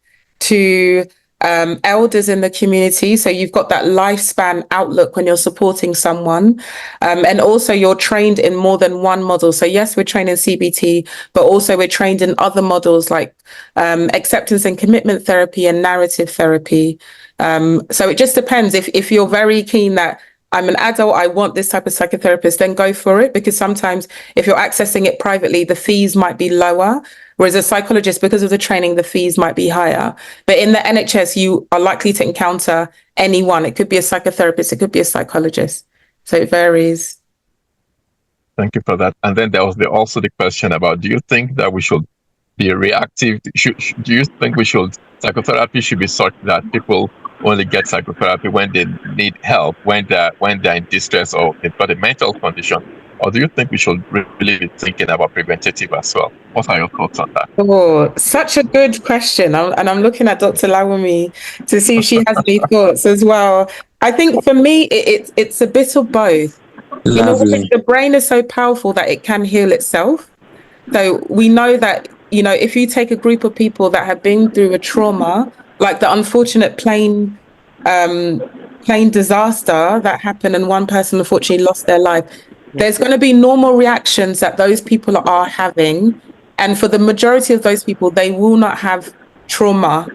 to elders in the community. So you've got that lifespan outlook when you're supporting someone. And also you're trained in more than one model. So yes, we're trained in CBT, but also we're trained in other models like acceptance and commitment therapy and narrative therapy. So it just depends. If you're very keen that I'm an adult, I want this type of psychotherapist, then go for it. Because sometimes if you're accessing it privately, the fees might be lower. Whereas a psychologist, because of the training, the fees might be higher. But in the NHS, you are likely to encounter anyone. It could be a psychotherapist, it could be a psychologist. So it varies. Thank you for that. And then there was also the question about, do you think that we should be reactive? Do you think psychotherapy should be such that people only get psychotherapy when they need help, when they're in distress or they've got a mental condition? Or do you think we should really be thinking about preventative as well? What are your thoughts on that? Oh, such a good question. I'm looking at Dr. Lawumi to see if she has any thoughts as well. I think for me, it's a bit of both. Lovely. You know, the brain is so powerful that it can heal itself. So we know that, you know, if you take a group of people that have been through a trauma, like the unfortunate plane disaster that happened and one person unfortunately lost their life, there's going to be normal reactions that those people are having. And for the majority of those people, they will not have trauma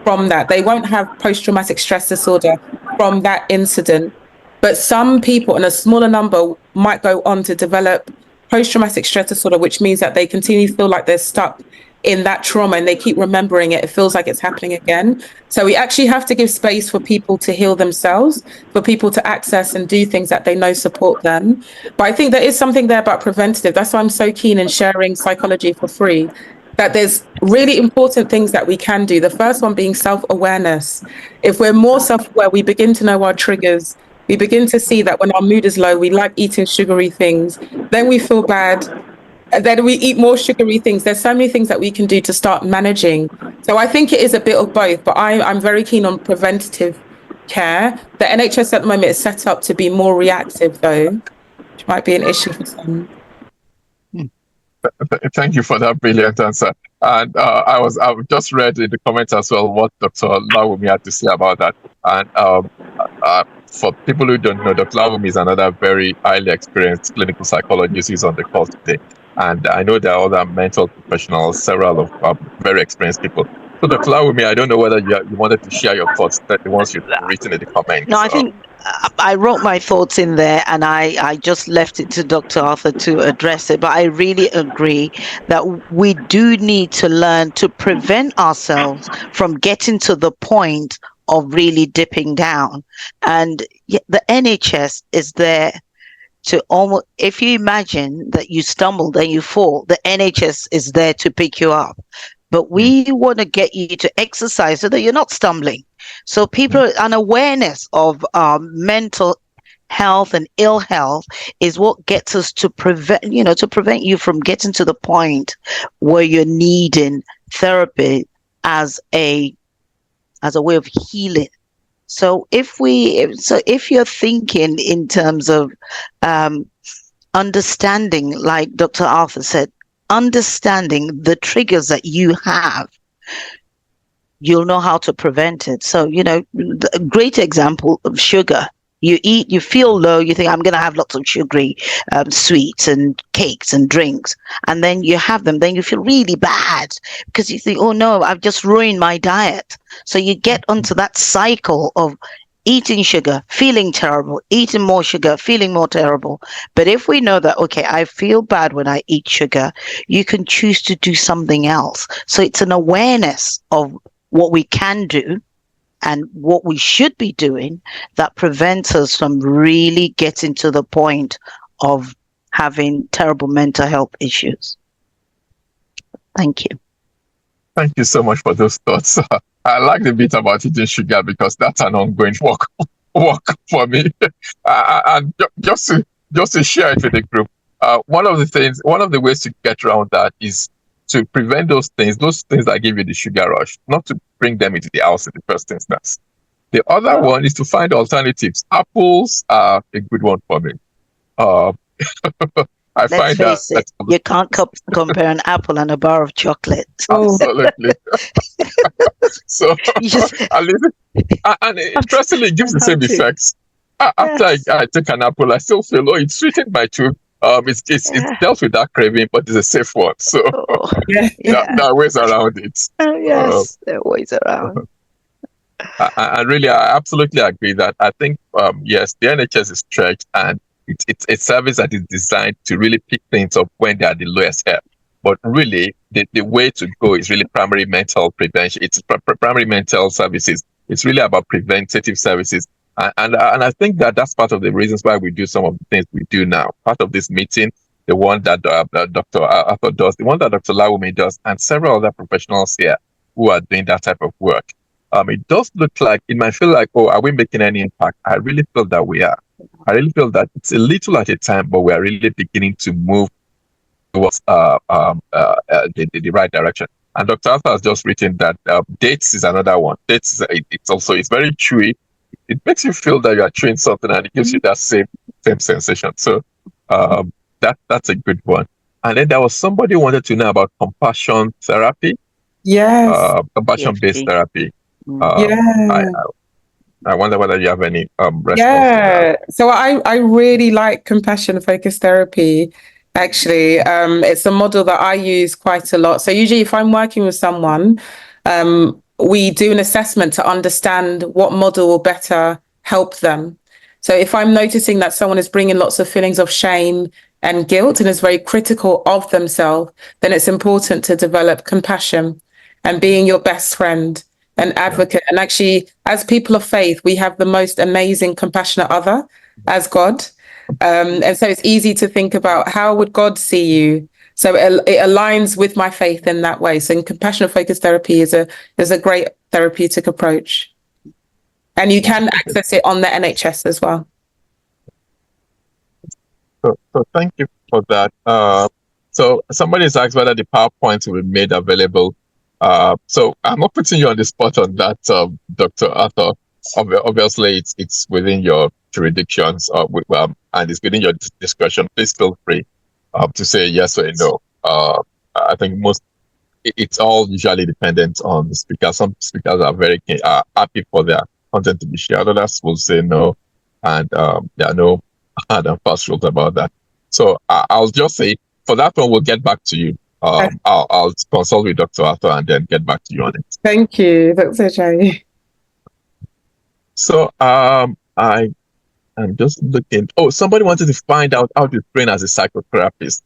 from that. They won't have post-traumatic stress disorder from that incident. But some people, and a smaller number, might go on to develop post-traumatic stress disorder, which means that they continue to feel like they're stuck in that trauma and they keep remembering it. It feels like it's happening again. So we actually have to give space for people to heal themselves, for people to access and do things that they know support them. But I think there is something there about preventative. That's why I'm so keen in sharing psychology for free, that there's really important things that we can do. The first one being self-awareness. If we're more self-aware, we begin to know our triggers. We begin to see that when our mood is low, we like eating sugary things. Then we feel bad. Then we eat more sugary things. There's so many things that we can do to start managing. So I think it is a bit of both, but I'm very keen on preventative care. The NHS at the moment is set up to be more reactive though, which might be an issue for some. Thank you for that brilliant answer. And I've just read in the comments as well what Dr. Lawumi had to say about that. And for people who don't know, Dr. Lawumi is another very highly experienced clinical psychologist who's on the call today. And I know there are other mental professionals, several of very experienced people. So Dr. Lawumi, I don't know whether you wanted to share your thoughts, that the ones you've written in the comments. No, I think I wrote my thoughts in there, and I just left it to Dr. Arthur to address it. But I really agree that we do need to learn to prevent ourselves from getting to the point of really dipping down. And the NHS is there to almost, if you imagine that you stumbled and you fall, the NHS is there to pick you up. But we want to get you to exercise so that you're not stumbling. So people, an awareness of mental health and ill health is what gets us to prevent you from getting to the point where you're needing therapy as a way of healing. So if you're thinking in terms of understanding, like Dr. Arthur said, understanding the triggers that you have, you'll know how to prevent it. So, a great example of sugar. You eat, you feel low, you think, I'm going to have lots of sugary sweets and cakes and drinks. And then you have them, then you feel really bad because you think, oh no, I've just ruined my diet. So you get onto that cycle of eating sugar, feeling terrible, eating more sugar, feeling more terrible. But if we know that, okay, I feel bad when I eat sugar, you can choose to do something else. So it's an awareness of what we can do and what we should be doing that prevents us from really getting to the point of having terrible mental health issues. Thank you. Thank you so much for those thoughts. I like the bit about eating sugar because that's an ongoing work for me. And just to share it with the group, one of the ways to get around that is to prevent those things that give you the sugar rush, not to bring them into the house in the first instance. The other one is to find alternatives. Apples are a good one for me. Let's find face it, you can't compare an apple and a bar of chocolate. Absolutely. So, at least, and interestingly, it gives the same effects. After I take an apple, I still feel, it's sweetened my tooth. It's dealt with that craving, but it's a safe one. So there are ways around it. Yes, there are ways around. And really, I absolutely agree that I think, yes, the NHS is stretched and it's a service that is designed to really pick things up when they are the lowest help. But really, the way to go is really primary mental prevention. It's primary mental services. It's really about preventative services. And I think that's part of the reasons why we do some of the things we do now. Part of this meeting, the one that Dr. Arthur does, the one that Dr. Lawumi does, and several other professionals here who are doing that type of work. It does look like, it might feel like, are we making any impact? I really feel that we are. I really feel that it's a little at a time, but we are really beginning to move towards the right direction. And Dr. Arthur has just written that dates is another one. Dates, it's very chewy. It makes you feel that you are chewing something, and it gives you that same sensation. So that's a good one. And then there was somebody who wanted to know about compassion therapy. Yes. Compassion-based therapy. I wonder whether you have any response to that. So I really like compassion-focused therapy. Actually, it's a model that I use quite a lot. So usually if I'm working with someone, we do an assessment to understand what model will better help them. So if I'm noticing that someone is bringing lots of feelings of shame and guilt and is very critical of themselves, then it's important to develop compassion and being your best friend, an advocate. And actually, as people of faith, we have the most amazing compassionate other as God. And so it's easy to think about, how would God see you? So it aligns with my faith in that way. So compassionate focused therapy is a great therapeutic approach. And you can access it on the NHS as well. So thank you for that. So somebody's asked whether the PowerPoint will be made available. So I'm not putting you on the spot on that, Dr. Arthur. Obviously, it's within your jurisdictions, and it's within your discretion. Please feel free to say yes or no. I think it's all usually dependent on the speaker. Some speakers are very happy for their content to be shared. Others will say no, and there are no hard and fast rules about that. So I'll just say, for that one, we'll get back to you. I'll consult with Dr. Arthur and then get back to you on it. Thank you, Dr. Jai. So I'm just looking. Oh, somebody wanted to find out how to train as a psychotherapist.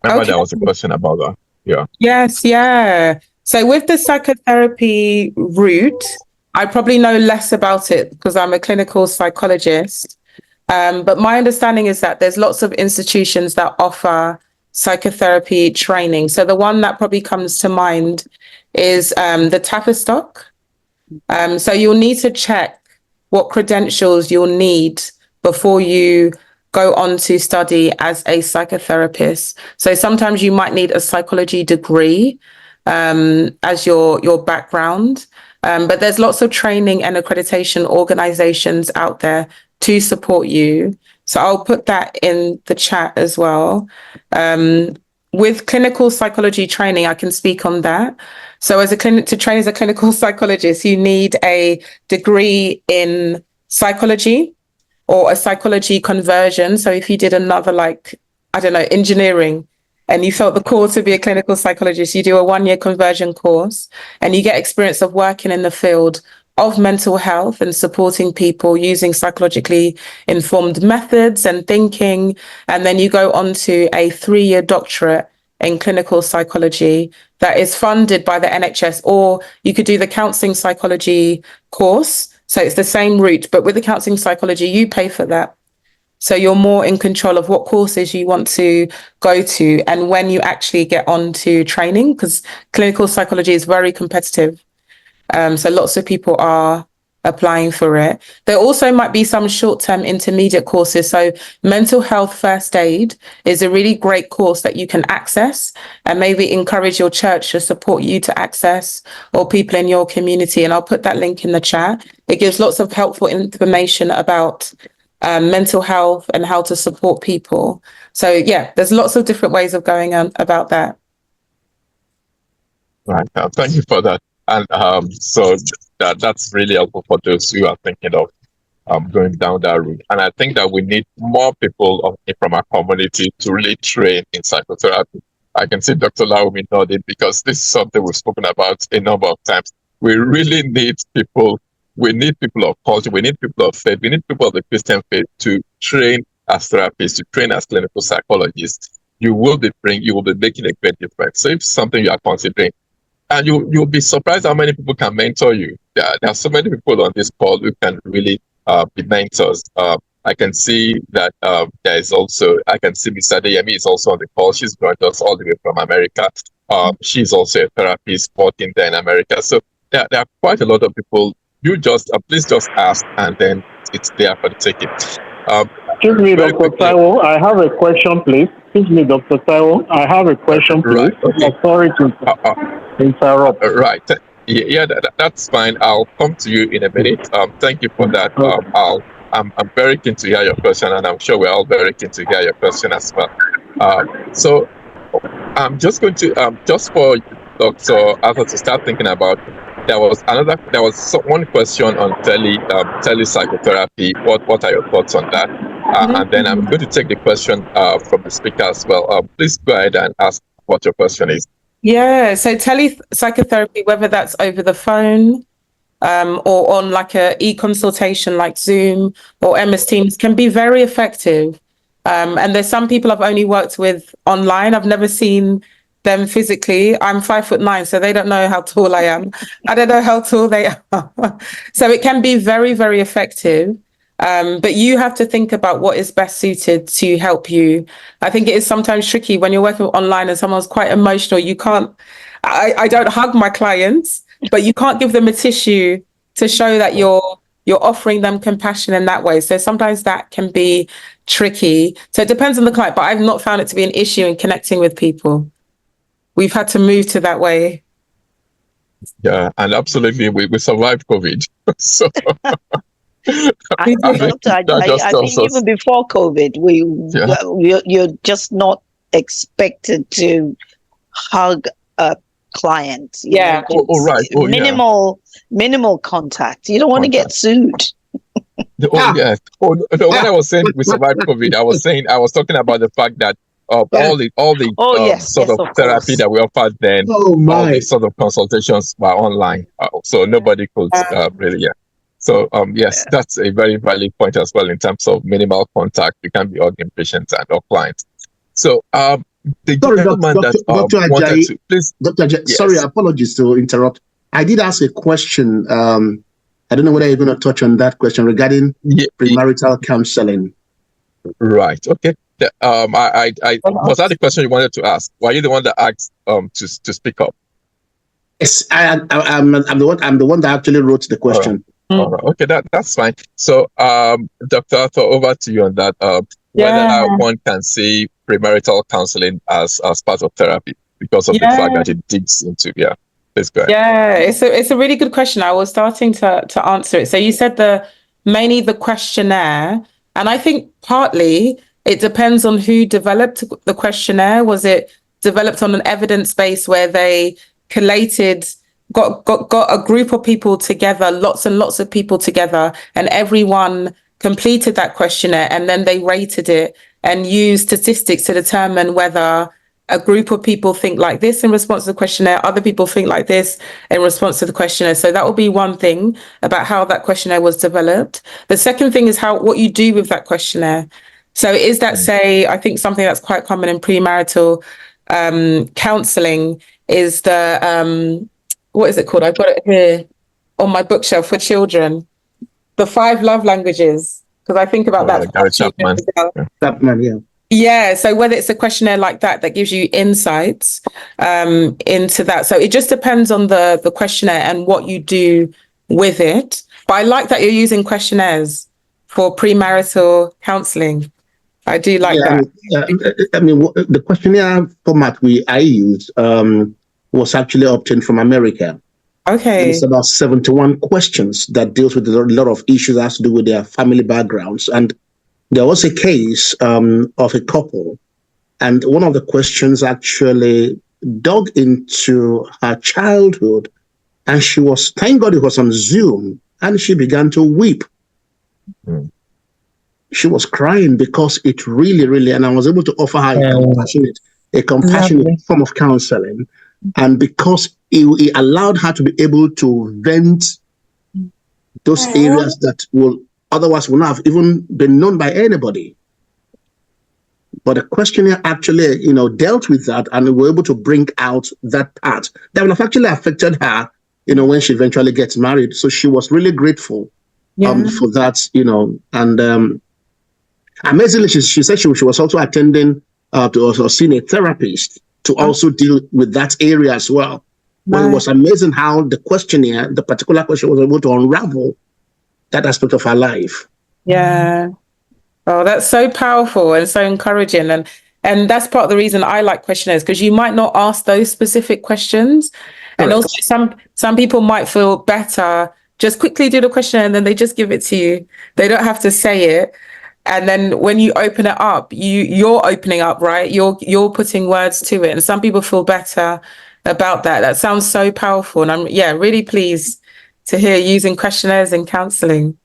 Remember there was a question about that. Yeah. Yes, yeah. So with the psychotherapy route, I probably know less about it because I'm a clinical psychologist. But my understanding is that there's lots of institutions that offer psychotherapy training. So the one that probably comes to mind is the Tavistock. So you'll need to check what credentials you'll need before you go on to study as a psychotherapist. So sometimes you might need a psychology degree as your background. But there's lots of training and accreditation organizations out there to support you. So I'll put that in the chat as well. With clinical psychology training, I can speak on that. So to train as a clinical psychologist, you need a degree in psychology or a psychology conversion. So if you did another, engineering, and you felt the call to be a clinical psychologist, you do a 1-year conversion course and you get experience of working in the field of mental health and supporting people using psychologically informed methods and thinking. And then you go on to a 3-year doctorate in clinical psychology that is funded by the NHS, or you could do the counselling psychology course. So it's the same route, but with the counselling psychology, you pay for that. So you're more in control of what courses you want to go to and when you actually get on to training, because clinical psychology is very competitive. So lots of people are applying for it. There also might be some short-term intermediate courses. So mental health first aid is a really great course that you can access and maybe encourage your church to support you to access, or people in your community. And I'll put that link in the chat. It gives lots of helpful information about mental health and how to support people. So yeah, there's lots of different ways of going on about that. Right. Thank you for that. And so that's really helpful for those who are thinking of going down that route. And I think that we need more people from our community to really train in psychotherapy. I can see Dr. Laomi nodding because this is something we've spoken about a number of times. We really need people. We need people of culture. We need people of faith. We need people of the Christian faith to train as therapists, to train as clinical psychologists. You will be making a great difference. So if it's something you are considering, and you'll be surprised how many people can mentor you. There are so many people on this call who can really be mentors. I can see that there is also, I can see Miss Adeyemi is also on the call. She's joined us all the way from America. She's also a therapist working there in America. So there are quite a lot of people. You just, please just ask, and then it's there for the taking. Excuse me, Dr. Taiwo, I have a question, please. Excuse me, Dr. Taiwo, I have a question, please. Right, okay. Sorry to interrupt. Right. Yeah, that's fine. I'll come to you in a minute. Thank you for that. I'm very keen to hear your question, and I'm sure we're all very keen to hear your question as well. So I'm just going to, just for Dr. Arthur to start thinking about, there was one question on tele-psychotherapy. What are your thoughts on that? And then I'm going to take the question from the speaker as well. Please go ahead and ask what your question is. Yeah, so tele-psychotherapy, whether that's over the phone or on like a e-consultation like Zoom or MS Teams, can be very effective. And there's some people I've only worked with online. I've never seen them physically. I'm 5'9", so they don't know how tall I am. I don't know how tall they are. So it can be very, very effective. But you have to think about what is best suited to help you. I think it is sometimes tricky when you're working online and someone's quite emotional. You can't, I don't hug my clients, but you can't give them a tissue to show that you're offering them compassion in that way. So sometimes that can be tricky. So it depends on the client, but I've not found it to be an issue in connecting with people. We've had to move to that way. Yeah, and absolutely, we survived COVID. So I think even before COVID, you're just not expected to hug a client. Yeah. Right. Minimal contact. You don't want to get sued. Yeah. When I was saying we survived COVID, I was talking about the fact that all the Oh, yes, sort yes, of of therapy course. that we offered then, Oh all my. the sort of consultations were online, so nobody could really, yeah. So yes, that's a very valid point as well in terms of minimal contact. You can be hugging patients and or clients. So the Sorry, gentleman that Dr. wanted Ajayi, to please, Dr. Ajayi, yes. sorry, apologies to interrupt. I did ask a question. I don't know whether you're going to touch on that question regarding premarital counseling. Right. Okay. I was that the question you wanted to ask? Were you the one that asked to speak up? Yes, I'm the one that actually wrote the question. All right. Okay, that's fine. So, Dr. Arthur, over to you on that. Whether one can see premarital counseling as part of therapy because of the fact that it digs into, please go ahead. Yeah, it's a really good question. I was starting to answer it. So you said mainly the questionnaire, and I think partly it depends on who developed the questionnaire. Was it developed on an evidence base where they collated, got a group of people together, lots and lots of people together, and everyone completed that questionnaire, and then they rated it and used statistics to determine whether a group of people think like this in response to the questionnaire, other people think like this in response to the questionnaire. So that will be one thing about how that questionnaire was developed. The second thing is what you do with that questionnaire. So is that, say, I think something that's quite common in premarital counseling is the, what is it called? I've got it here on my bookshelf for children. The 5 love languages, because I think about that. Gary Chapman. Chapman, yeah. Yeah, so whether it's a questionnaire like that gives you insights into that. So it just depends on the questionnaire and what you do with it. But I like that you're using questionnaires for premarital counseling. I do like that. I mean, the questionnaire format I used was actually obtained from America. Okay. It's about 71 questions that deals with a lot of issues that has to do with their family backgrounds. And there was a case of a couple, and one of the questions actually dug into her childhood, and she was, thank God it was on Zoom, and she began to weep. She was crying because it really, and I was able to offer her a compassionate form of counseling, and because it allowed her to be able to vent those areas that will otherwise would not have even been known by anybody. But the questionnaire actually, dealt with that, and we were able to bring out that part that would have actually affected her, when she eventually gets married. So she was really grateful for that, and amazingly, she said she was also attending to also seeing a therapist to also deal with that area as well. But it was amazing how the questionnaire, the particular question, was able to unravel that aspect of her life. Yeah. Oh, that's so powerful and so encouraging. And that's part of the reason I like questionnaires, because you might not ask those specific questions. Correct. And also some people might feel better, just quickly do the questionnaire and then they just give it to you. They don't have to say it. And then when you open it up, you're opening up, right? You're putting words to it. And some people feel better about that. That sounds so powerful. And I'm really pleased to hear using questionnaires in counseling.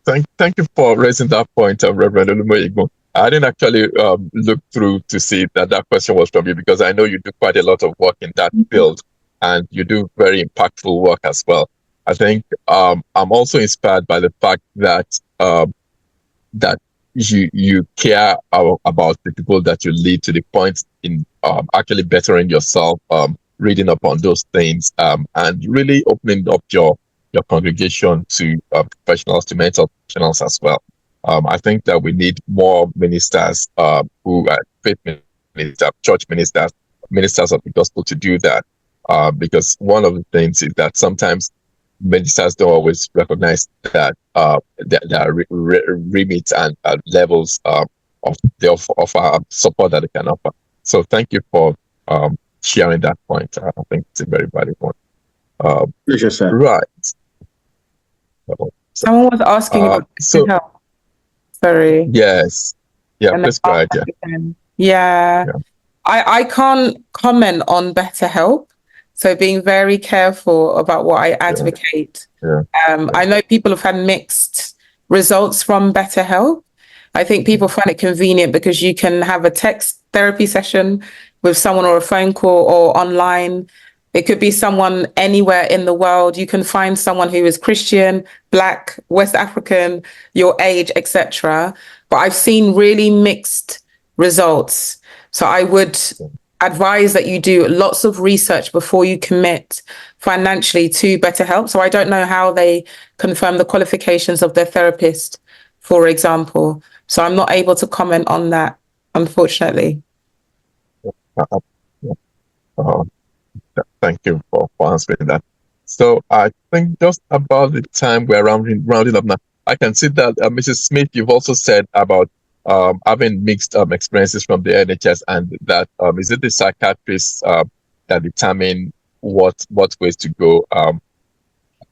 Thank you for raising that point, Reverend Olumoyigbon. I didn't actually look through to see that question was from you, because I know you do quite a lot of work in that field, and you do very impactful work as well. I think I'm also inspired by the fact that that you care about the people that you lead, to the point in actually bettering yourself, reading up on those things, and really opening up your congregation to professionals, to mental professionals as well. I think that we need more ministers who are faith ministers, church ministers of the gospel to do that, because one of the things is that sometimes ministers don't always recognize that there are remits and levels of support that they can offer. So thank you for sharing that point. I think it's a very valid point. Pleasure, sir. Right. Someone was asking about help. Sorry. Yes. Yeah, please go ahead. Yeah. I can't comment on BetterHelp, so being very careful about what I advocate. I know people have had mixed results from BetterHelp, I think people find it convenient because you can have a text therapy session with someone or a phone call or online. It could be someone anywhere in the world. You can find someone who is Christian, Black, West African, your age, etc. But I've seen really mixed results. So I would advise that you do lots of research before you commit financially to BetterHelp. So I don't know how they confirm the qualifications of their therapist, for example. So I'm not able to comment on that, unfortunately. Thank you for answering that. So I think just about the time we're rounding up now, I can see that Mrs. Smith, you've also said about having mixed experiences from the NHS, and that is it the psychiatrists that determine what ways to go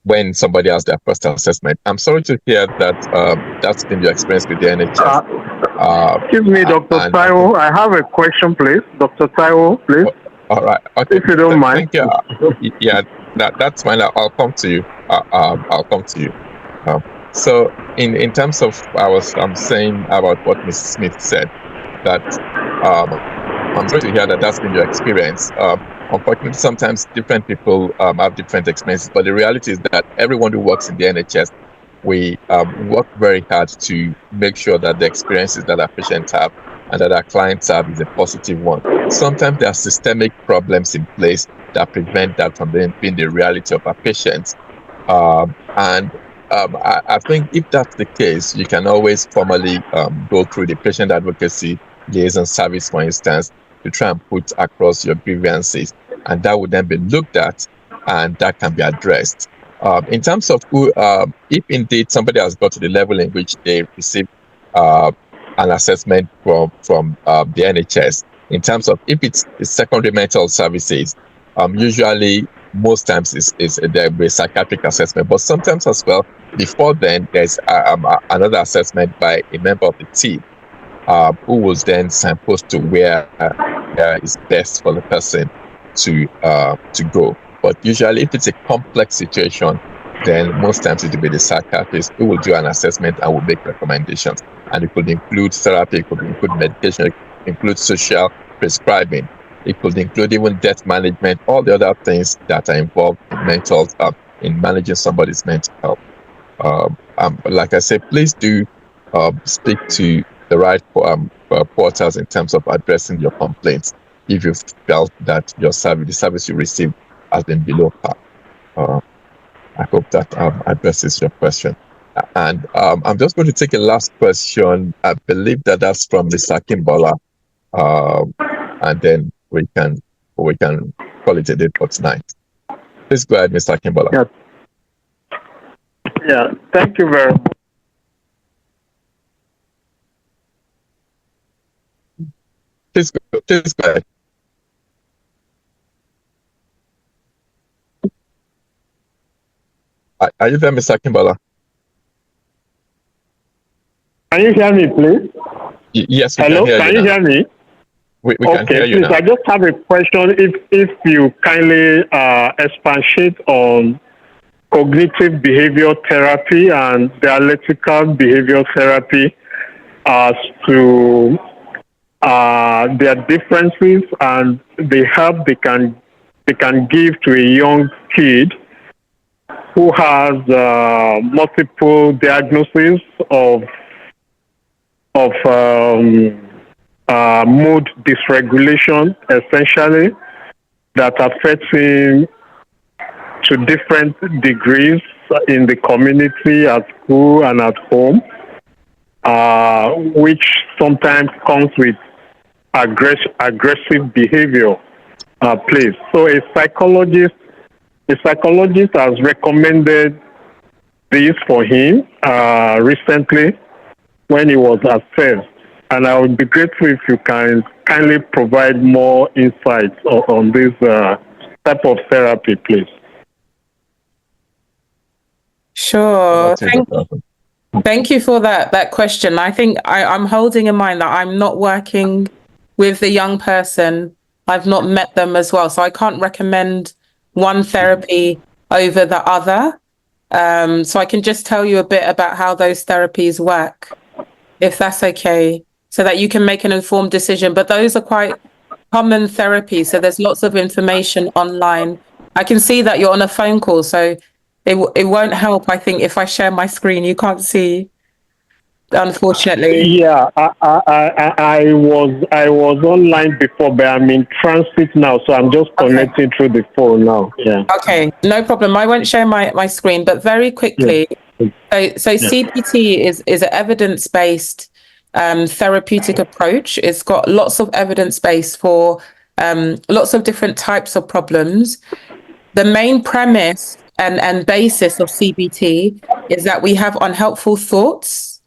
when somebody has their first assessment. I'm sorry to hear that that's been your experience with the NHS. Excuse me, Dr. Taiwo. I have a question, please. Dr. Taiwo, please. All right. Okay. If you don't mind. Thank you. Yeah, that's fine. I'll come to you. I'll come to you. So in terms of I'm saying about what Mrs. Smith said, that I'm sorry to hear that that's been your experience. Unfortunately, sometimes different people have different experiences, but the reality is that everyone who works in the NHS, we work very hard to make sure that the experiences that our patients have and that our clients have is a positive one. Sometimes there are systemic problems in place that prevent that from being the reality of our patients. I think if that's the case, you can always formally go through the patient advocacy liaison service, for instance, to try and put across your grievances, and that would then be looked at, and that can be addressed. In terms of if indeed somebody has got to the level in which they receive an assessment from the NHS, in terms of if it's secondary mental services, usually most times there will be a psychiatric assessment, but sometimes as well, before then, there's another assessment by a member of the team who was then signposted to where is best for the person to go. But usually, if it's a complex situation, then most times it will be the psychiatrist who will do an assessment and will make recommendations. And it could include therapy, it could include medication, it could include social prescribing, it could include even debt management, all the other things that are involved in in managing somebody's mental health. Like I said, please do speak to the right portals in terms of addressing your complaints if you felt that the service you received has been below par. I hope that addresses your question. And I'm just going to take a last question. I believe that's from Mr. Kimbola, and then we can call it a day for tonight. Please go ahead, Mr. Kimbola. Yeah, thank you very much. Please go ahead. Are you there, Mr. Kimbola? Can you hear me, please? Yes, we Hello, can hear you. Can you hear me? We can hear you please, now. I just have a question. If you kindly expatiate on cognitive behavior therapy and dialectical behavior therapy as to their differences and the help they can give to a young kid who has multiple diagnoses of mood dysregulation, essentially, that affects him to different degrees in the community, at school, and at home, which sometimes comes with aggressive behavior. Please. So a psychologist has recommended this for him recently when he was assessed. And I would be grateful if you can kindly provide more insights on this type of therapy, please. Sure. Thank you for that question. I think I'm holding in mind that I'm not working with the young person. I've not met them as well. So I can't recommend one therapy over the other. So I can just tell you a bit about how those therapies work. if that's okay, so that you can make an informed decision. But those are quite common therapies. So there's lots of information online. I can see that you're on a phone call, so it won't help, I think, if I share my screen. You can't see, unfortunately. Yeah, I was online before, but I'm in transit now, so I'm just connecting through the phone now. Yeah. Okay, no problem. I won't share my screen, but very quickly. So CBT is an evidence-based therapeutic approach. It's got lots of evidence base for lots of different types of problems. The main premise and basis of CBT is that we have unhelpful thoughts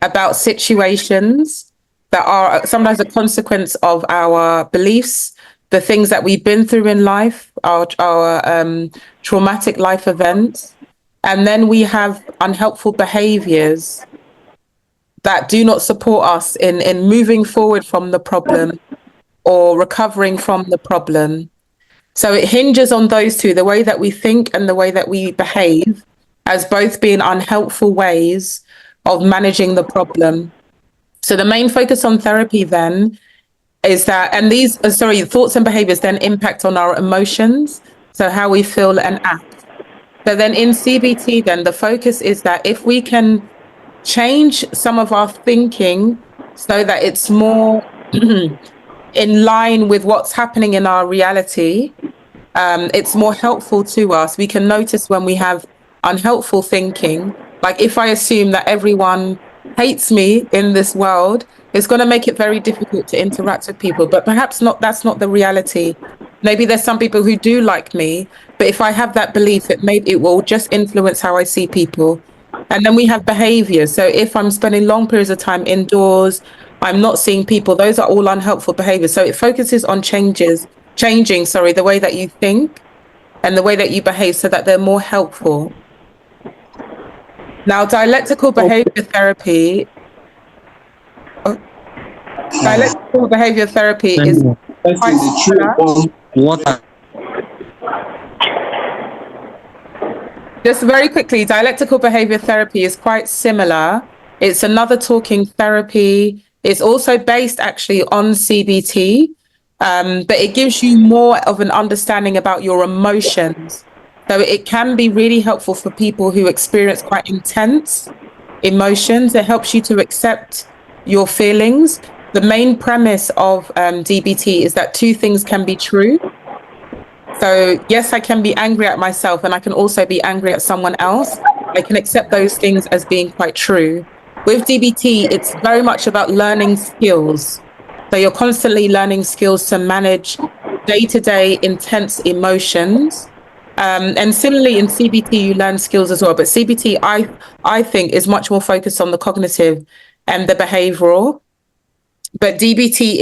about situations that are sometimes a consequence of our beliefs, the things that we've been through in life, our traumatic life events. And then we have unhelpful behaviors that do not support us in moving forward from the problem or recovering from the problem. So it hinges on those two, the way that we think and the way that we behave, as both being unhelpful ways of managing the problem. So the main focus on therapy then is that, and these, thoughts and behaviors then impact on our emotions, so how we feel and act. So then in CBT, then the focus is that if we can change some of our thinking so that it's more in line with what's happening in our reality, it's more helpful to us. We can notice when we have unhelpful thinking, like if I assume that everyone hates me in this world, it's going to make it very difficult to interact with people. But perhaps not, that's not the reality. Maybe there's some people who do like me, but if I have that belief, it will just influence how I see people. And then we have behaviors. So if I'm spending long periods of time indoors, I'm not seeing people, those are all unhelpful behaviors. So it focuses on changing, the way that you think and the way that you behave so that they're more helpful. Now, dialectical behavior therapy is quite similar. Just very quickly, dialectical behavior therapy is quite similar. It's another talking therapy. It's also based actually on CBT, but it gives you more of an understanding about your emotions. So it can be really helpful for people who experience quite intense emotions. It helps you to accept your feelings. The main premise of DBT is that two things can be true. So yes, I can be angry at myself and I can also be angry at someone else. I can accept those things as being quite true. With DBT, it's very much about learning skills. So you're constantly learning skills to manage day-to-day intense emotions. And similarly in CBT, you learn skills as well. But CBT, I think, is much more focused on the cognitive and the behavioral. But DBT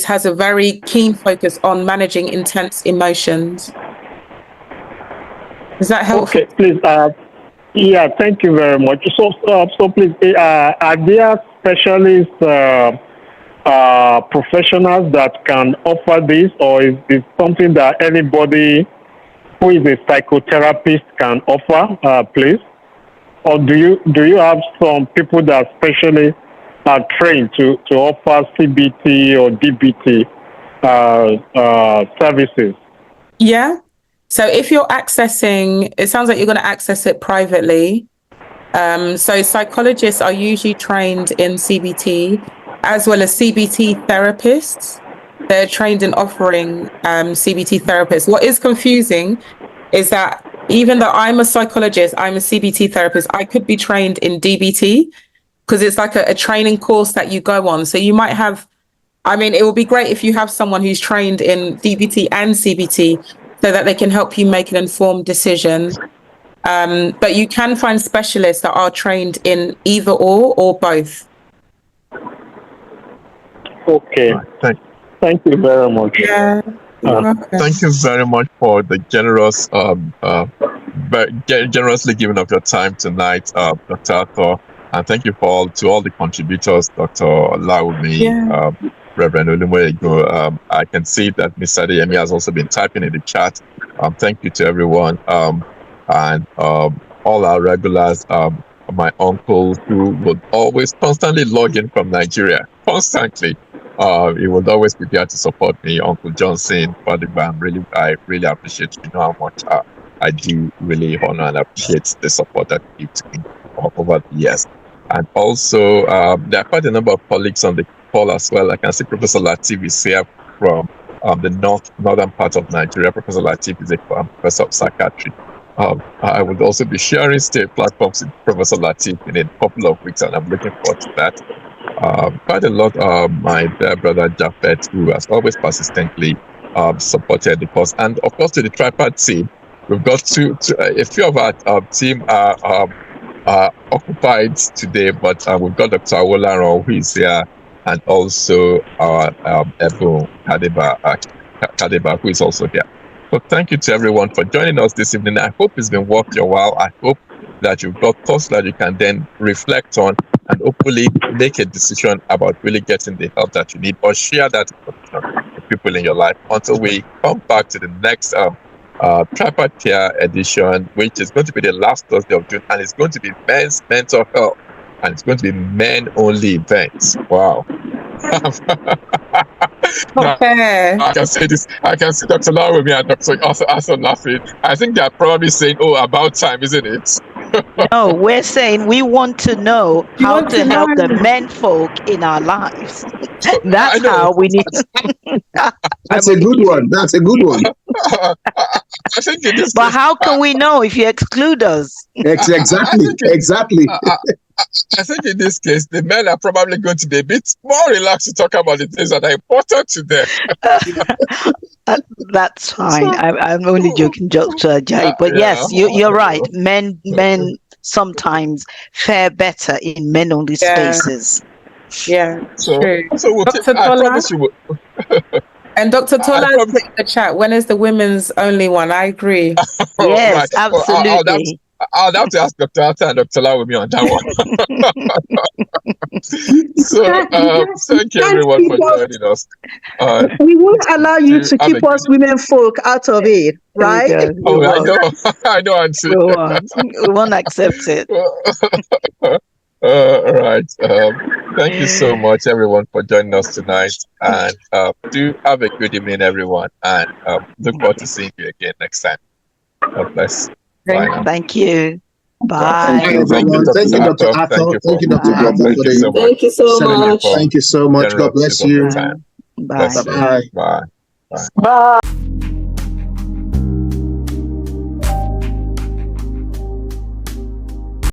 has a very keen focus on managing intense emotions. Does that help? Okay, please. Yeah, thank you very much. So please, are there specialists, professionals that can offer this, or is it something that anybody who is a psychotherapist can offer, please? Or do you have some people that specially are trained to offer CBT or DBT services? Yeah. So if you're accessing, it sounds like you're going to access it privately. So psychologists are usually trained in CBT, as well as CBT therapists. They're trained in offering CBT therapists. What is confusing is that even though I'm a psychologist, I'm a CBT therapist, I could be trained in DBT, because it's like a training course that you go on. So you might have, it would be great if you have someone who's trained in DBT and CBT so that they can help you make an informed decision. But you can find specialists that are trained in either or both. Okay. Thank you very much. Yeah. Thank you very much for the generously giving up your time tonight, Dr. Arthur. And thank you to all the contributors, Dr. Laumi, Reverend Olumoyego. I can see that Mr. Adeyemi has also been typing in the chat. Thank you to everyone. And all our regulars, my uncle, who would always constantly log in from Nigeria, constantly. He would always be there to support me, Uncle Johnson. But I really appreciate, how much I do really honor and appreciate the support that he gives me over the years. And also, there are quite a number of colleagues on the call as well. I can see Professor Latif is here from the northern part of Nigeria. Professor Latif is a professor of psychiatry. I would also be sharing state platforms with Professor Latif in a couple of weeks, and I'm looking forward to that. Quite a lot of my dear brother Yvette, who has always persistently supported the cause, and of course to the tripart team. We've got a few of our team are occupied today, but we've got Dr. Awolaran, who is here, and also our Ebu Kadeba, who is also here. So thank you to everyone for joining us this evening. I hope it's been worth your while. I hope that you've got thoughts that you can then reflect on and hopefully make a decision about really getting the help that you need, or share that with people in your life until we come back to the next Tripod Care edition, which is going to be the last Thursday of June, and it's going to be men's mental health, and it's going to be men-only events. Wow. I can say this. I can see Dr. Lau with me and Dr. also laughing. I think they're probably saying, "Oh, about time, isn't it?" No, we're saying we want to know how to help the men folk in our lives. That's how we need. That's a good one. That's a good one. I think it is. But how can we know if you exclude us? Exactly. I think in this case, the men are probably going to be a bit more relaxed to talk about the things that are important to them. That's fine. I'm only joking, Dr. Ajayi. But yes, you're right. Men sometimes fare better in men-only spaces. Yeah, true. So we'll Dr. I promise you will. And Dr. Tola put in the chat, when is the women's only one? I agree. Yes, Right. absolutely. I'll have to ask Dr. Atta and Dr. Lau with me on that one. So thank you everyone for joining us. We won't allow you to keep us women folk out of it, right? I know, Auntie. We won't accept it. All right. Thank you so much, everyone, for joining us tonight. And do have a good evening, everyone. And look forward to seeing you again next time. God bless. Bye now. Thank you. Bye. Thank you, Dr. Atto. Thank you, Dr. Atto. Thank you so much. Thank you so much. God bless you. Bye. Bye. Bye. Bye.